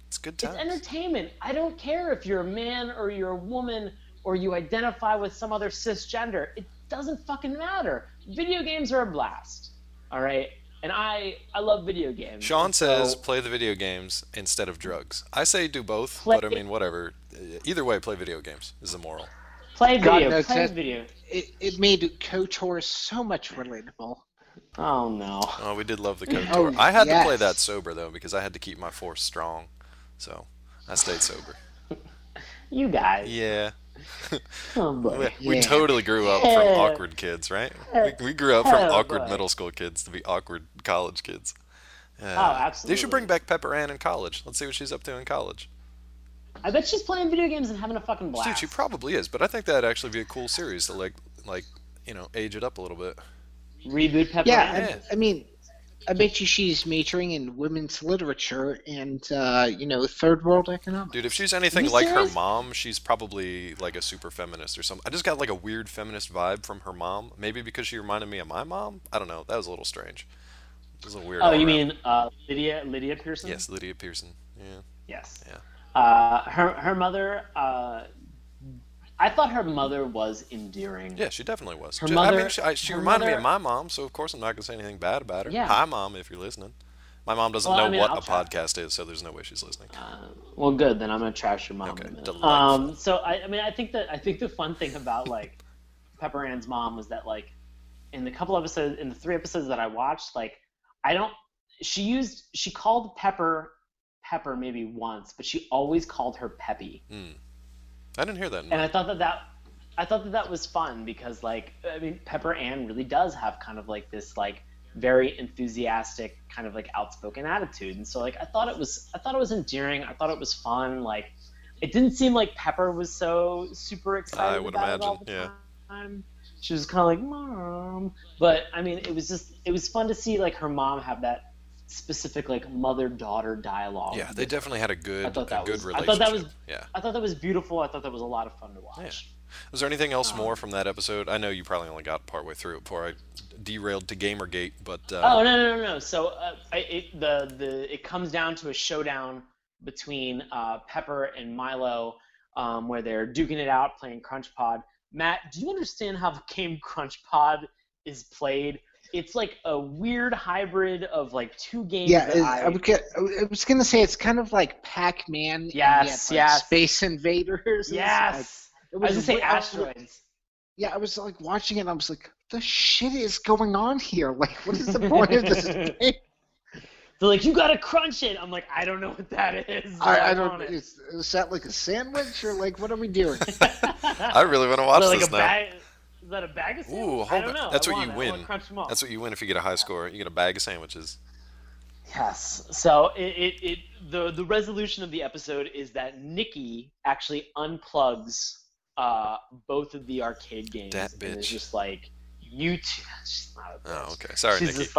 It's good times. It's entertainment. I don't care if you're a man or you're a woman or you identify with some other cisgender. It doesn't fucking matter. Video games are a blast. All right? And I love video games. Sean says play the video games instead of drugs. I say do both, but I mean, whatever. Either way, play video games is the moral. Play video. It made KOTOR so much relatable. Oh, no. Oh, we did love the KOTOR. I had to play that sober, though, because I had to keep my force strong. So I stayed sober. You guys. Yeah. Oh, boy. We totally grew up from awkward kids, right? We grew up from awkward middle school kids to be awkward college kids. Oh, absolutely. They should bring back Pepper Ann in college. Let's see what she's up to in college. I bet she's playing video games and having a fucking blast. Dude, she probably is, but I think that'd actually be a cool series to like you know, age it up a little bit. Reboot Pepper Ann? Yeah, I mean, I bet you she's majoring in women's literature and, you know, third world economics. Dude, if she's anything like her mom, she's probably like a super feminist or something. I just got like a weird feminist vibe from her mom. Maybe because she reminded me of my mom? I don't know. That was a little strange. It was a little weird. Oh, you mean Lydia Pearson? Yes, Lydia Pearson. Yeah. Yes. Yeah. Her mother, I thought her mother was endearing. Yeah, she definitely was. Her mother, I mean, she reminded me of my mom, so of course I'm not going to say anything bad about her. Yeah. Hi, Mom, if you're listening. My mom doesn't know what a podcast is, so there's no way she's listening. Well, good. Then I'm going to trash your mom. Okay, in a delightful. So I think the fun thing about like Pepper Ann's mom was that like in the 3 episodes that I watched, like she called Pepper maybe once, but she always called her Peppy. I didn't hear that. And I thought that was fun because, like, I mean, Pepper Ann really does have kind of like this like very enthusiastic kind of like outspoken attitude, and so like I thought it was endearing. I thought it was fun. Like, it didn't seem like Pepper was so super excited about it all the time. She was kind of like, Mom, but I mean, it was fun to see like her mom have that specific like mother-daughter dialogue. Yeah, they definitely had a good relationship. I thought that was beautiful. I thought that was a lot of fun to watch. Yeah. Was there anything else more from that episode? I know you probably only got partway through it before I derailed to Gamergate, but Oh, no. So it comes down to a showdown between Pepper and Milo, where they're duking it out playing Crunch Pod. Matt, do you understand how the game Crunch Pod is played? It's like a weird hybrid of like two games. Yeah, I was gonna say it's kind of like Pac-Man. Yes, and yet, Space Invaders. Yes. Like, I was gonna say Asteroids. Yeah, I was like watching it and I was like, the shit is going on here? Like, what is the point of this game? They're like, you gotta crunch it. I'm like, I don't know what that is. I don't. Is that like a sandwich or like what are we doing? I really want to watch like this now. Is that a bag of Ooh, sandwiches? hold I don't on. know. That's I what you want win. to crunch them all. That's what you win if you get a high score. You get a bag of sandwiches. Yes. So the resolution of the episode is that Nikki actually unplugs both of the arcade games. That And bitch. is just like, you two. She's not a bitch. Oh, okay. Sorry, She's Nikki. just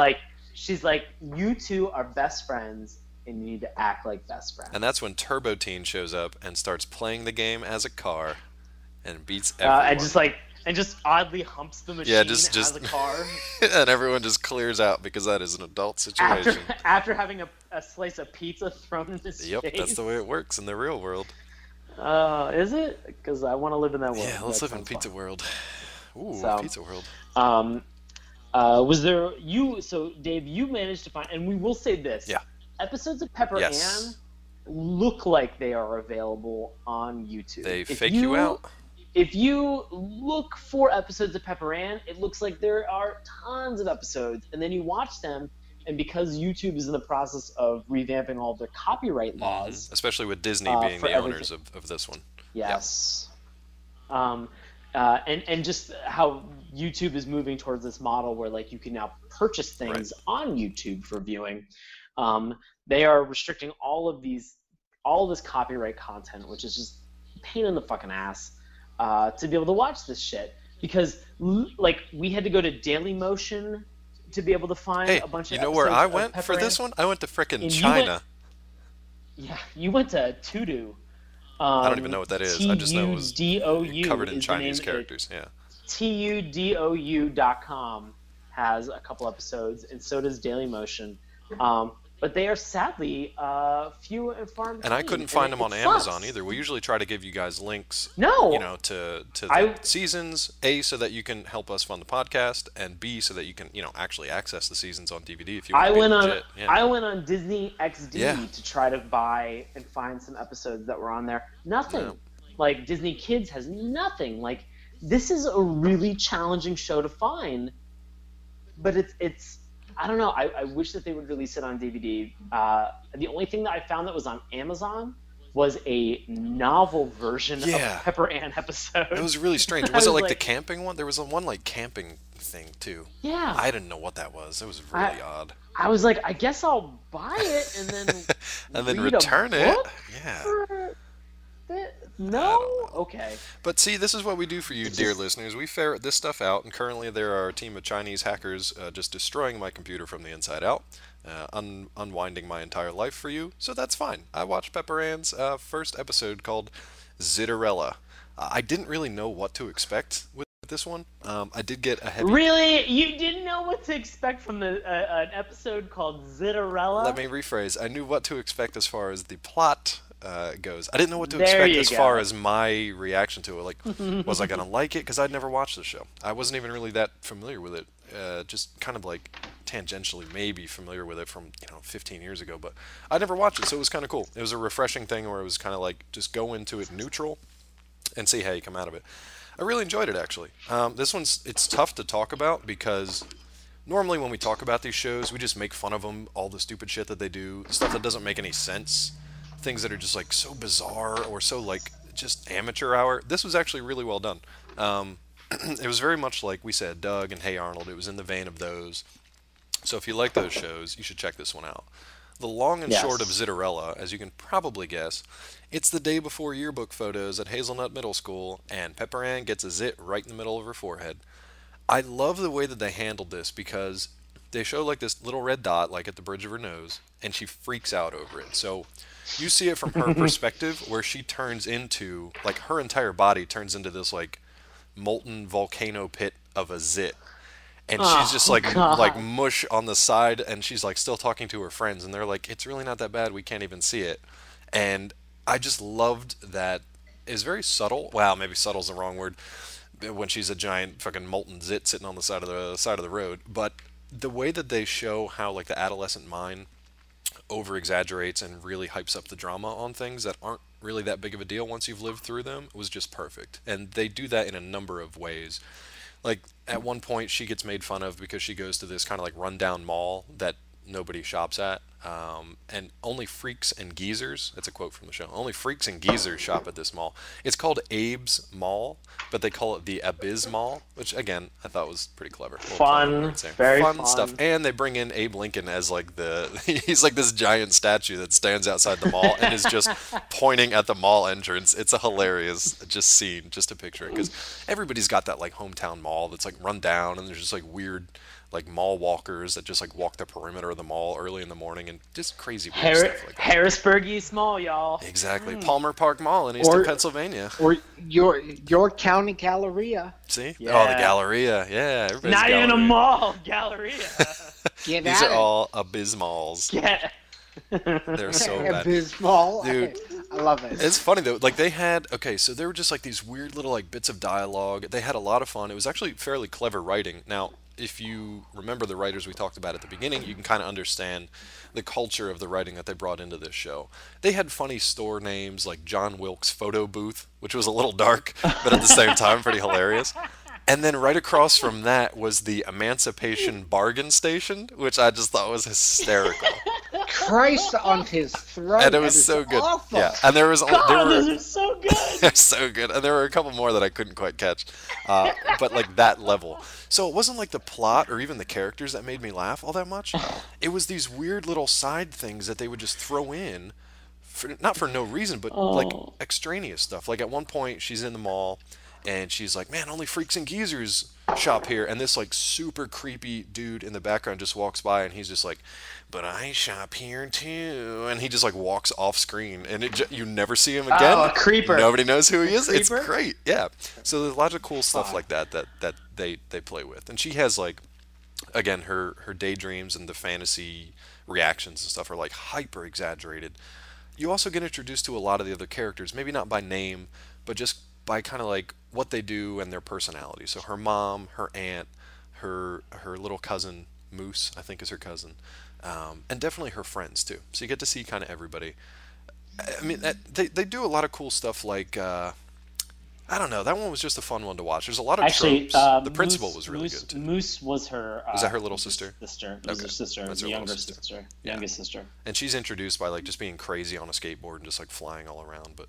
like, you two are best friends, and you need to act like best friends. And that's when Turbo Teen shows up and starts playing the game as a car and beats everyone. And just oddly humps the machine Yeah, just as a car. and everyone just clears out because that is an adult situation. After having a slice of pizza thrown in his Yep, face. that's the way it works in the real world. Is it? Because I want to live in that world. Yeah, let's That live in sounds Pizza fun. World. Ooh, So, Pizza World. Was there So Dave, you managed to find, and we will say this. Yeah. Episodes of Pepper Yes. Ann look like they are available on YouTube. They fake you out. If you look for episodes of Pepper Ann, it looks like there are tons of episodes, and then you watch them, and because YouTube is in the process of revamping all of their copyright laws, Especially with Disney being for the owners of this one. yes, and just how YouTube is moving towards this model where like you can now purchase things on YouTube for viewing. They are restricting all of this copyright content, which is just a pain in the fucking ass to be able to watch this shit. Because like we had to go to Dailymotion to be able to find a bunch of. You know where I episodes of went Pepper for this Ann. one? I went to frickin' And China. You went to Tudu. I don't even know what that is. I just know it was TUDOU covered in is the name Chinese of it. characters. Yeah. TUDOU.com has a couple episodes, and so does Dailymotion. But they are sadly few and far between. And I couldn't find them on sucks. Amazon either. We usually try to give you guys links, No. to the seasons, A, so that you can help us fund the podcast, and B, so that you can, actually access the seasons on DVD if you want to be legit. I went on Disney XD Yeah. to try to buy and find some episodes that were on there. Nothing. No. Like Disney Kids has nothing. Like this is a really challenging show to find, but it's I don't know. I wish that they would release it on DVD. The only thing that I found that was on Amazon was a novel version of Pepper Ann episode. It was really strange. Was it like the camping one? There was one like camping thing too. Yeah. I didn't know what that was. It was really odd. I was like, I guess I'll buy it and then and then read return a it. book Yeah. for No? Okay. But see, this is what we do for you, dear listeners. We ferret this stuff out, and currently there are a team of Chinese hackers just destroying my computer from the inside out, unwinding my entire life for you, so that's fine. I watched Pepper Ann's first episode called Zitterella. I didn't really know what to expect with this one. I did get a heavy... Really? You didn't know what to expect from an episode called Zitterella? Let me rephrase. I knew what to expect as far as the plot goes. I didn't know what to expect as far as my reaction to it. Like, was I going to like it? Because I'd never watched the show. I wasn't even really that familiar with it. Just kind of like tangentially maybe familiar with it from 15 years ago, but I never watched it, so it was kind of cool. It was a refreshing thing where it was kind of like just go into it neutral and see how you come out of it. I really enjoyed it, actually. This one's, it's tough to talk about because normally when we talk about these shows, we just make fun of them, all the stupid shit that they do, stuff that doesn't make any sense, things that are just like so bizarre or so like just amateur hour. This was actually really well done. It was very much like we said, Doug and Hey Arnold. It was in the vein of those. So if you like those shows, you should check this one out. The long and short of Zitterella, as you can probably guess, it's the day before yearbook photos at Hazelnut Middle School, and Pepper Ann gets a zit right in the middle of her forehead. I love the way that they handled this because they show like this little red dot like at the bridge of her nose, and she freaks out over it. So you see it from her perspective where she turns into, like her entire body turns into this like molten volcano pit of a zit. And she's just like mush on the side, and she's like still talking to her friends, and they're like, it's really not that bad, we can't even see it. And I just loved that. It's very subtle. Wow, maybe subtle's the wrong word when she's a giant fucking molten zit sitting on the side of the road. But the way that they show how like the adolescent mind over exaggerates and really hypes up the drama on things that aren't really that big of a deal once you've lived through them was just perfect. And they do that in a number of ways. Like at one point, she gets made fun of because she goes to this kind of like rundown mall that nobody shops at, and only freaks and geezers. That's a quote from the show. Only freaks and geezers shop at this mall. It's called Abe's Mall, but they call it the Abiz Mall, which again I thought was pretty clever. Little play on Fun, words there. very Fun stuff, fun. and they bring in Abe Lincoln as like the he's like this giant statue that stands outside the mall and is just pointing at the mall entrance. It's a hilarious just scene, just to picture it, because everybody's got that like hometown mall that's like run down, and there's just like weird like mall walkers that just like walk the perimeter of the mall early in the morning and just crazy weird stuff like that. Harrisburg East Mall, y'all. Exactly. Palmer Park Mall in Eastern Pennsylvania. Or York County Galleria. See? Yeah. Oh, the Galleria. Yeah, everybody's Not even a Galleria. mall, Galleria. Get These at are it. all abysmals. Yeah. They're so bad. Abysmal. Dude. I love it. It's funny though, like they had, okay, so there were just like these weird little like bits of dialogue. They had a lot of fun. It was actually fairly clever writing. Now, if you remember the writers we talked about at the beginning, you can kind of understand the culture of the writing that they brought into this show. They had funny store names like John Wilkes Photo Booth, which was a little dark, but at the same time pretty hilarious. And then right across from that was the Emancipation Bargain Station, which I just thought was hysterical. Christ on his throne. And it was That is so good. awful. Yeah, and there was there were Those are so good. they're so good, and there were a couple more that I couldn't quite catch, but like that level. So it wasn't like the plot or even the characters that made me laugh all that much. It was these weird little side things that they would just throw in, not for no reason, but like extraneous stuff. Like at one point, she's in the mall, and she's like, "Man, only freaks and geezers shop here," and this like super creepy dude in the background just walks by, and he's just like, "But I shop here too," and he just like walks off screen, and you never see him again. Oh, a creeper. Nobody knows who he is. It's Creeper? great. Yeah. So there's a lot of cool stuff like that they play with, and she has like, again, her daydreams and the fantasy reactions and stuff are like hyper exaggerated. You also get introduced to a lot of the other characters, maybe not by name, but just by kind of like what they do and their personality. So her mom, her aunt, her little cousin Moose, I think is her cousin, and definitely her friends too. So you get to see kind of everybody. I mean, they do a lot of cool stuff like. I don't know. That one was just a fun one to watch. There's a lot of Actually, tropes. The principal was really Moose, good too. Moose was her. Was that her little sister? Sister. It was her sister. That's her The little younger sister. sister. Yeah. Youngest sister. And she's introduced by like just being crazy on a skateboard and just like flying all around. But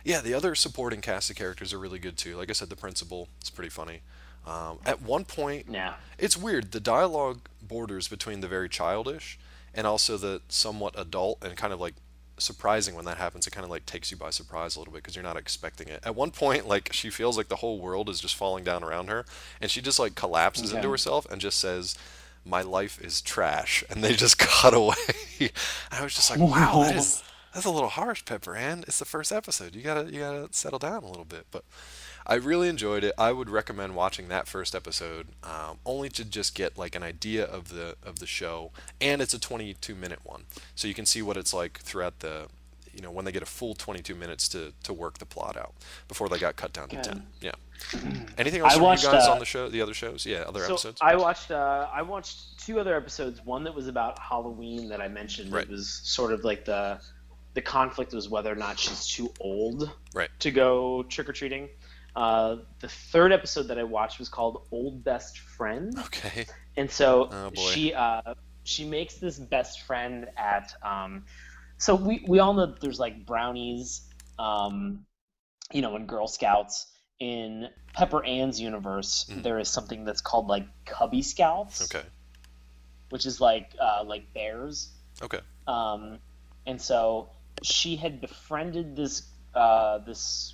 yeah, the other supporting cast of characters are really good too. Like I said, the principal is pretty funny. At one point, Yeah. it's weird. The dialogue borders between the very childish and also the somewhat adult and kind of like surprising when that happens. It kind of like takes you by surprise a little bit because you're not expecting it. At one point, like she feels like the whole world is just falling down around her, and she just like collapses into herself and just says, "My life is trash," and they just cut away. I was just like, wow, that's a little harsh, Pepper Ann. It's the first episode. You gotta settle down a little bit. But I really enjoyed it. I would recommend watching that first episode, only to just get like an idea of the show, and it's a 22-minute one, so you can see what it's like throughout the, when they get a full 22 minutes to work the plot out before they got cut down to 10. Yeah. Anything else I from watched, you guys on the show, the other shows? Yeah, other So episodes. I watched two other episodes. One that was about Halloween that I mentioned. Right. It was sort of like the conflict was whether or not she's too old Right. to go trick or treating. The third episode that I watched was called Old Best Friend. Okay. And so Oh, boy. she makes this best friend at so we all know that there's like brownies in Girl Scouts. In Pepper Ann's universe, there is something that's called like Cubby Scouts, Okay. which is like bears. Okay. And so she had befriended this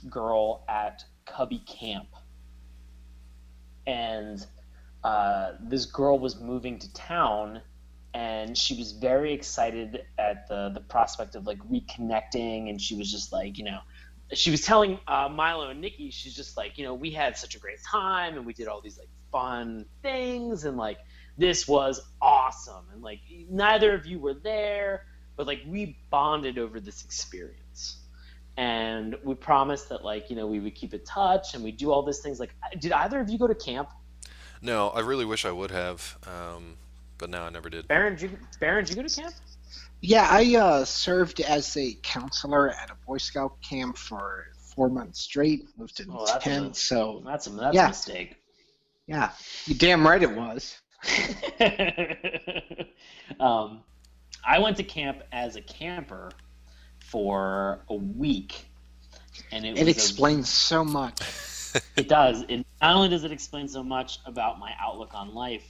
girl at Cubby Camp, and this girl was moving to town, and she was very excited at the prospect of like reconnecting, and she was just like, she was telling Milo and Nikki, she's just like, we had such a great time, and we did all these like fun things, and like this was awesome, and like neither of you were there, but like we bonded over this experience. And we promised that, like, we would keep in touch and we'd do all these things. Like, did either of you go to camp? No, I really wish I would have, but no, I never did. Baron, did you go to camp? Yeah, I served as a counselor at a Boy Scout camp for 4 months straight. Moved to 10, so that's yeah. a mistake. Yeah, you damn right it was. um, I went to camp as a camper for a week, and It explains so much. It does. It not only does it explain so much about my outlook on life,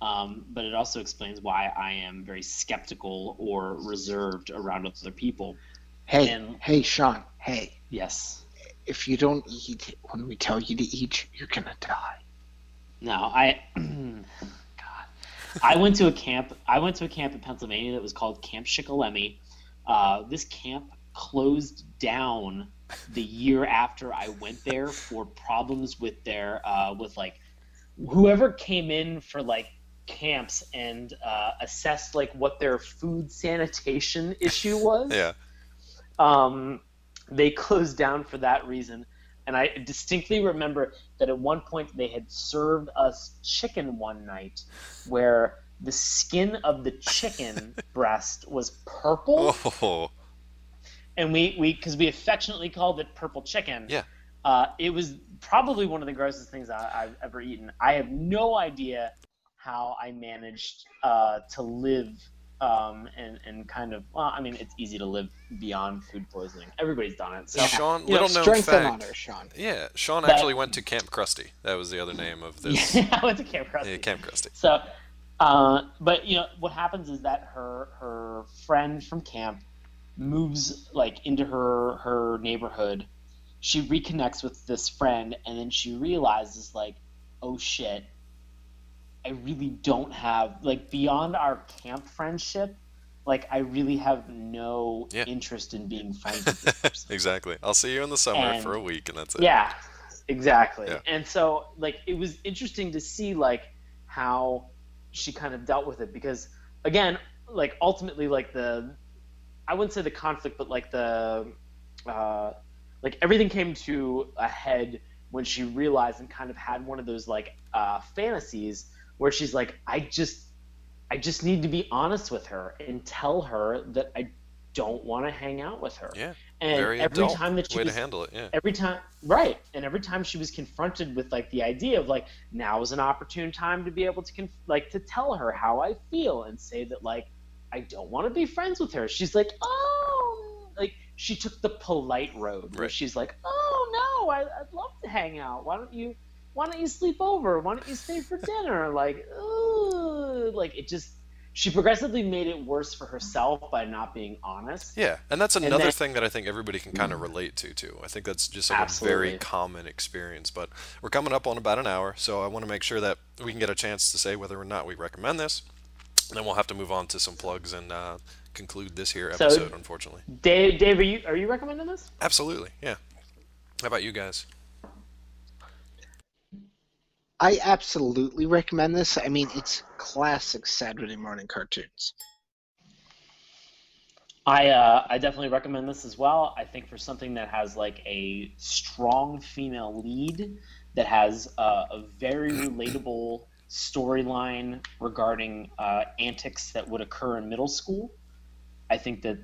but it also explains why I am very skeptical or reserved around other people. Hey, Sean. Hey. Yes. If you don't eat when we tell you to eat, you're gonna die. No, God. I went to a camp. I went to a camp in Pennsylvania that was called Camp Shikellamy. This camp closed down the year after I went there for problems with their with like whoever came in for like camps and assessed like what their food sanitation issue was. Yeah. They closed down for that reason. And I distinctly remember that at one point they had served us chicken one night where the skin of the chicken breast was purple. Oh. And because we affectionately called it purple chicken. Yeah. It was probably one of the grossest things I've ever eaten. I have no idea how I managed to live and kind of, well, I mean, it's easy to live beyond food poisoning. Everybody's done it. So, Sean, little known strength and fact. honor, Sean. Yeah, Sean actually went to Camp Krusty. That was the other name of this. Yeah, I went to Camp Krusty. Yeah, Camp Krusty. So, but what happens is that her friend from camp moves like into her neighborhood. She reconnects with this friend, and then she realizes like, oh shit, I really don't have like beyond our camp friendship. Like I really have no interest in being friends with this person. Exactly. I'll see you in the summer for a week, and that's it. Yeah, exactly. Yeah. And so like it was interesting to see like how she kind of dealt with it because again, like ultimately like I wouldn't say the conflict, but like like everything came to a head when she realized and kind of had one of those like fantasies where she's like, I just need to be honest with her and tell her that I don't want to hang out with her. Yeah. And very every adult time that she way was, to handle it. Yeah. every time she was confronted with like the idea of like now is an opportune time to be able to to tell her how I feel and say that like I don't want to be friends with her. She's like, oh, like she took the polite road where she's like, oh no, I'd love to hang out. Why don't you sleep over? Why don't you stay for dinner? Like, ugh. Like it just, she progressively made it worse for herself by not being honest. Yeah, and that's another thing that I think everybody can kind of relate to too. I think that's just like a very common experience. But we're coming up on about an hour, so I want to make sure that we can get a chance to say whether or not we recommend this. And then we'll have to move on to some plugs and conclude this here episode, unfortunately. Dave, are you recommending this? Absolutely, yeah. How about you guys? I absolutely recommend this. I mean, it's classic Saturday morning cartoons. I definitely recommend this as well. I think for something that has like a strong female lead, that has a very relatable storyline regarding antics that would occur in middle school, I think that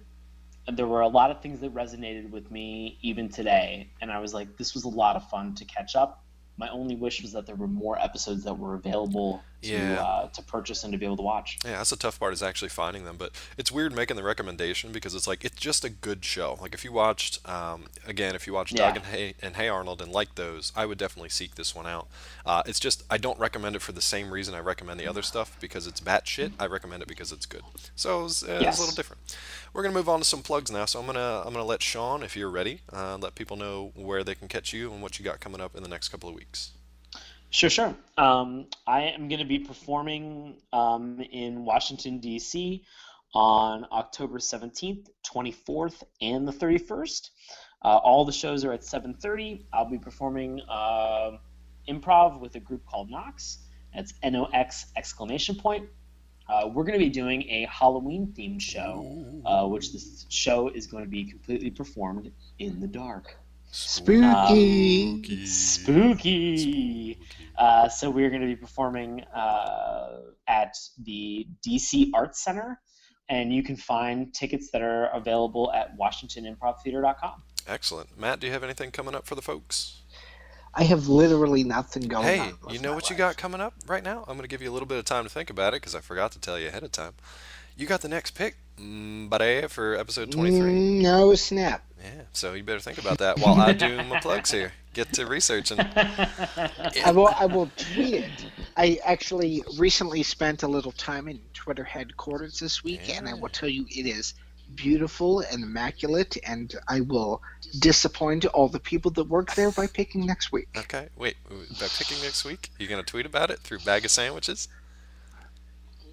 there were a lot of things that resonated with me even today, and I was like, this was a lot of fun to catch up. My only wish was that there were more episodes that were available to purchase and to be able to watch. Yeah, that's the tough part, is actually finding them. But it's weird making the recommendation because it's like, it's just a good show. Like if you watched, if you watched Doug and Hey Arnold and liked those, I would definitely seek this one out. It's just, I don't recommend it for the same reason I recommend the other stuff, because it's batshit. I recommend it because it's good. So it's a little different. We're gonna move on to some plugs now. So I'm gonna let Sean, if you're ready, let people know where they can catch you and what you got coming up in the next couple of weeks. Sure. I am going to be performing in Washington, D.C. on October 17th, 24th, and the 31st. All the shows are at 7:30. I'll be performing improv with a group called Nox. That's Nox exclamation point. We're going to be doing a Halloween-themed show, which this show is going to be completely performed in the dark. Spooky. So we're going to be performing at the DC Arts Center, and you can find tickets that are available at WashingtonImprovTheater.com. Excellent. Matt, do you have anything coming up for the folks? I have literally nothing going on. Hey, you know what you got coming up right now? I'm going to give you a little bit of time to think about it because I forgot to tell you ahead of time. You got the next pick, buddy, for episode 23. No snap. Yeah, so you better think about that while I do my plugs here. Get to researching. I will tweet it. I actually recently spent a little time in Twitter headquarters this week, and I will tell you it is beautiful and immaculate, and I will disappoint all the people that work there by picking next week. Okay, wait, by picking next week, you're going to tweet about it through Bag of Sandwiches?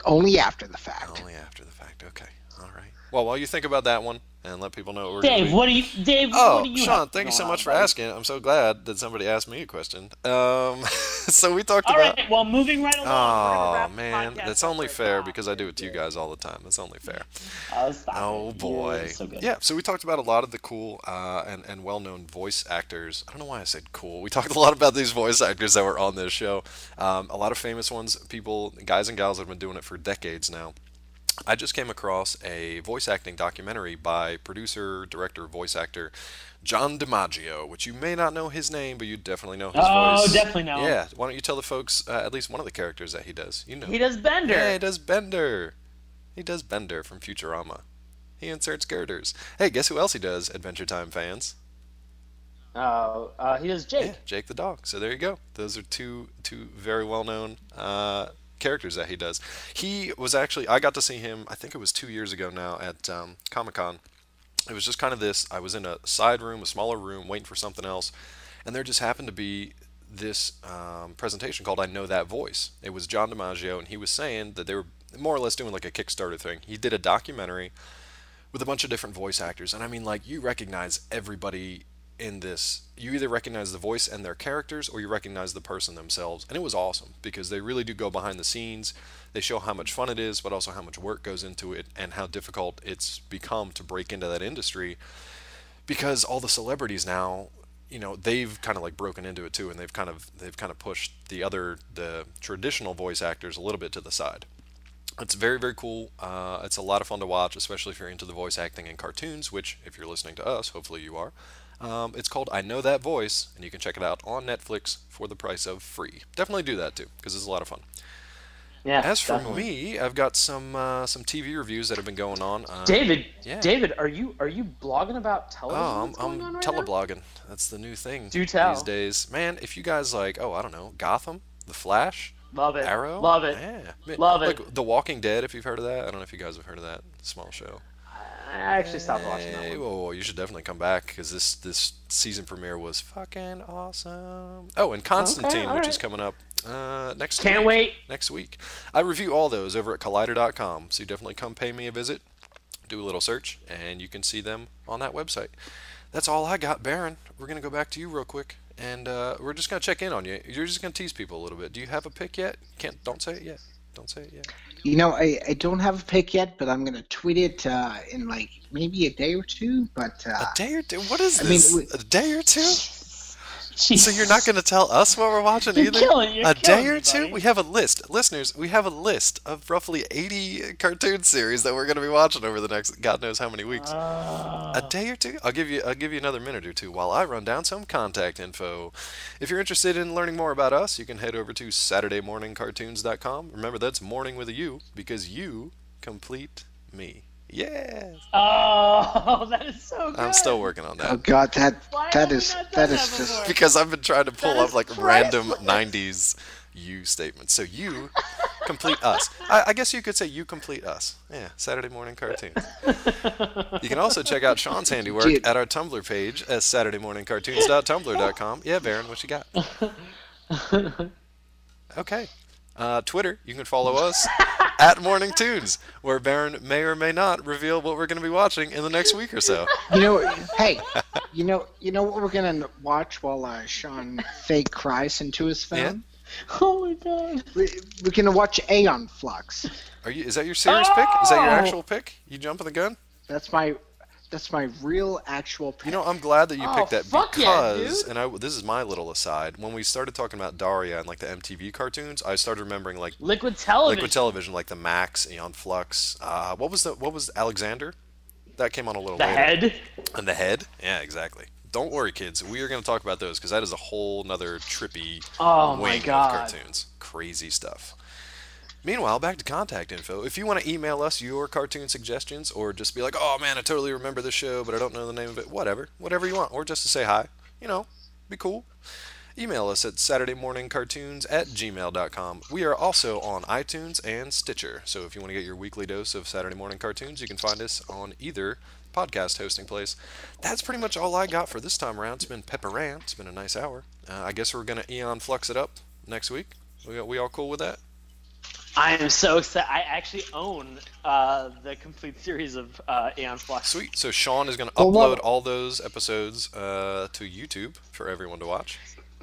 Only after the fact. Only after the fact, okay. All right. Well, while you think about that one and let people know what we're Dave, what do you? Dave, what do you Sean, have thank you so going much on, for buddy? asking. I'm so glad that somebody asked me a question. So we talked All about. right. Well, moving right along. we're gonna Oh wrap the man, podcast that's up only right fair now. because I do it to you guys all the time. That's only fair. Stop Oh it. boy. You're so good. Yeah, so we talked about a lot of the cool and well-known voice actors. I don't know why I said cool. We talked a lot about these voice actors that were on this show. A lot of famous ones, people, guys and gals that have been doing it for decades now. I just came across a voice acting documentary by producer, director, voice actor John DiMaggio, which you may not know his name, but you definitely know his voice. Oh, definitely know him. Yeah, why don't you tell the folks at least one of the characters that he does? You know. He does Bender. Yeah, he does Bender. He does Bender from Futurama. He inserts girders. Hey, guess who else he does, Adventure Time fans? He does Jake. Yeah, Jake the dog. So there you go. Those are two very well-known characters that he does. He was actually, I got to see him, I think it was 2 years ago now at Comic-Con. It was just kind of this, I was in a side room, a smaller room, waiting for something else, and there just happened to be this presentation called I Know That Voice. It was John DiMaggio, and he was saying that they were more or less doing like a Kickstarter thing. He did a documentary with a bunch of different voice actors, and I mean, like, you recognize everybody in this. You either recognize the voice and their characters, or you recognize the person themselves, and it was awesome because they really do go behind the scenes. They show how much fun it is, but also how much work goes into it and how difficult it's become to break into that industry, because all the celebrities now, you know, they've kind of like broken into it too, and they've kind of pushed the traditional voice actors a little bit to the side. It's very, very cool. It's a lot of fun to watch, especially if you're into the voice acting in cartoons, which, if you're listening to us, hopefully you are. It's called I Know That Voice, and you can check it out on Netflix for the price of free. Definitely do that, too, because it's a lot of fun. Yeah. As for definitely. me, I've got some TV reviews that have been going on. David, yeah. David, are you blogging about television? Oh, that's going on I'm right teleblogging. That's the new thing Do tell. these days. Man, if you guys like, I don't know, Gotham, The Flash, now? Love it. Arrow, Love it. yeah, Love it. like The Walking Dead, if you've heard of that. I don't know if you guys have heard of that small show. I actually stopped watching that Hey, one. well, you should definitely come back because this season premiere was fucking awesome. Oh, and Constantine, all which right. is coming up next Can't week. wait. Next week. I review all those over at Collider.com, so you definitely come pay me a visit, do a little search, and you can see them on that website. That's all I got, Baron. We're going to go back to you real quick, and we're just going to check in on you. You're just going to tease people a little bit. Do you have a pick yet? Don't say it yet. Don't say it yet. You know, I don't have a pick yet, but I'm going to tweet it in like maybe a day or two. But A day or two? What is I mean, this? A day or two? Jeez. So you're not going to tell us what we're watching You're either? you're A day killing or me, two? buddy. We have a list. Listeners, we have a list of roughly 80 cartoon series that we're going to be watching over the next God knows how many weeks. A day or two? I'll give you another minute or two while I run down some contact info. If you're interested in learning more about us, you can head over to SaturdayMorningCartoons.com. Remember, that's morning with a U, because you complete me. Yes. Oh, that is so good. I'm still working on that. oh god, Why that have we is not that done is that just before? Because I've been trying to pull That up is like random priceless. 90s you statements. So you complete us. I guess you could say you complete us. Yeah, Saturday morning cartoons. You can also check out Sean's handiwork Dude. at our Tumblr page at SaturdayMorningCartoons.tumblr.com. Yeah, Baron, what you got? Okay. Twitter, you can follow us at Morning Tunes, where Baron may or may not reveal what we're going to be watching in the next week or so. you know. Hey, you know what we're gonna watch while Sean fake cries into his phone? Oh my god. We're gonna watch Aeon Flux. Is that your serious pick? Is that your Oh! actual pick? You jumping the gun? That's my real actual pick. You know, I'm glad that you Oh, picked that fuck yeah, because, dude. this is my little aside. When we started talking about Daria and like the MTV cartoons, I started remembering like Liquid television. Liquid Television, like the Max, Aeon Flux. What was Alexander? That came on a little The later. head. And the Head? Yeah, exactly. don't worry, kids. We are going to talk about those because that is a whole nother trippy Oh my wing of God. cartoons. Crazy stuff. Meanwhile, back to contact info. If you want to email us your cartoon suggestions or just be like, oh man, I totally remember this show, but I don't know the name of it, whatever you want, or just to say hi, be cool. Email us at SaturdayMorningCartoons@gmail.com. We are also on iTunes and Stitcher, so if you want to get your weekly dose of Saturday morning cartoons, you can find us on either podcast hosting place. That's pretty much all I got for this time around. It's been pepperan. It's been a nice hour. I guess we're going to Eon Flux it up next week. We all cool with that? I am so excited. I actually own the complete series of Aeon Flux. Sweet. So Sean is going to upload all those episodes to YouTube for everyone to watch.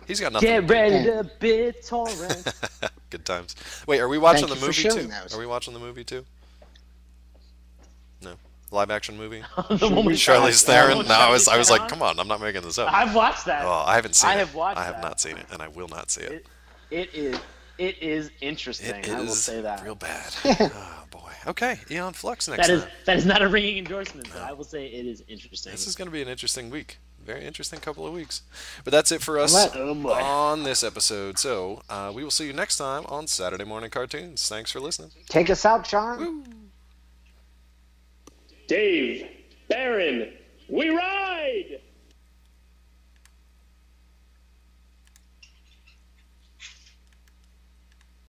He's got nothing. Get ready to BitTorrent. Good times. Wait, are we watching Thank the you for movie too? showing those. Are we watching the movie too? No. Live action movie? The one with Charlize Theron? No, I was Charlize like, Theron? come on, I'm not making this up. I've watched that. Oh, I haven't seen it. I have watched I have that. not seen it, and I will not see it. It is interesting. It I will is say that. real bad. Oh boy. Okay, Eon Flux next time. That is not a ringing endorsement, but I will say it is interesting. This is going to be an interesting week. Very interesting couple of weeks. But that's it for us on this episode. So we will see you next time on Saturday Morning Cartoons. Thanks for listening. Take us out, Sean. Woo. Dave, Baron, we ride!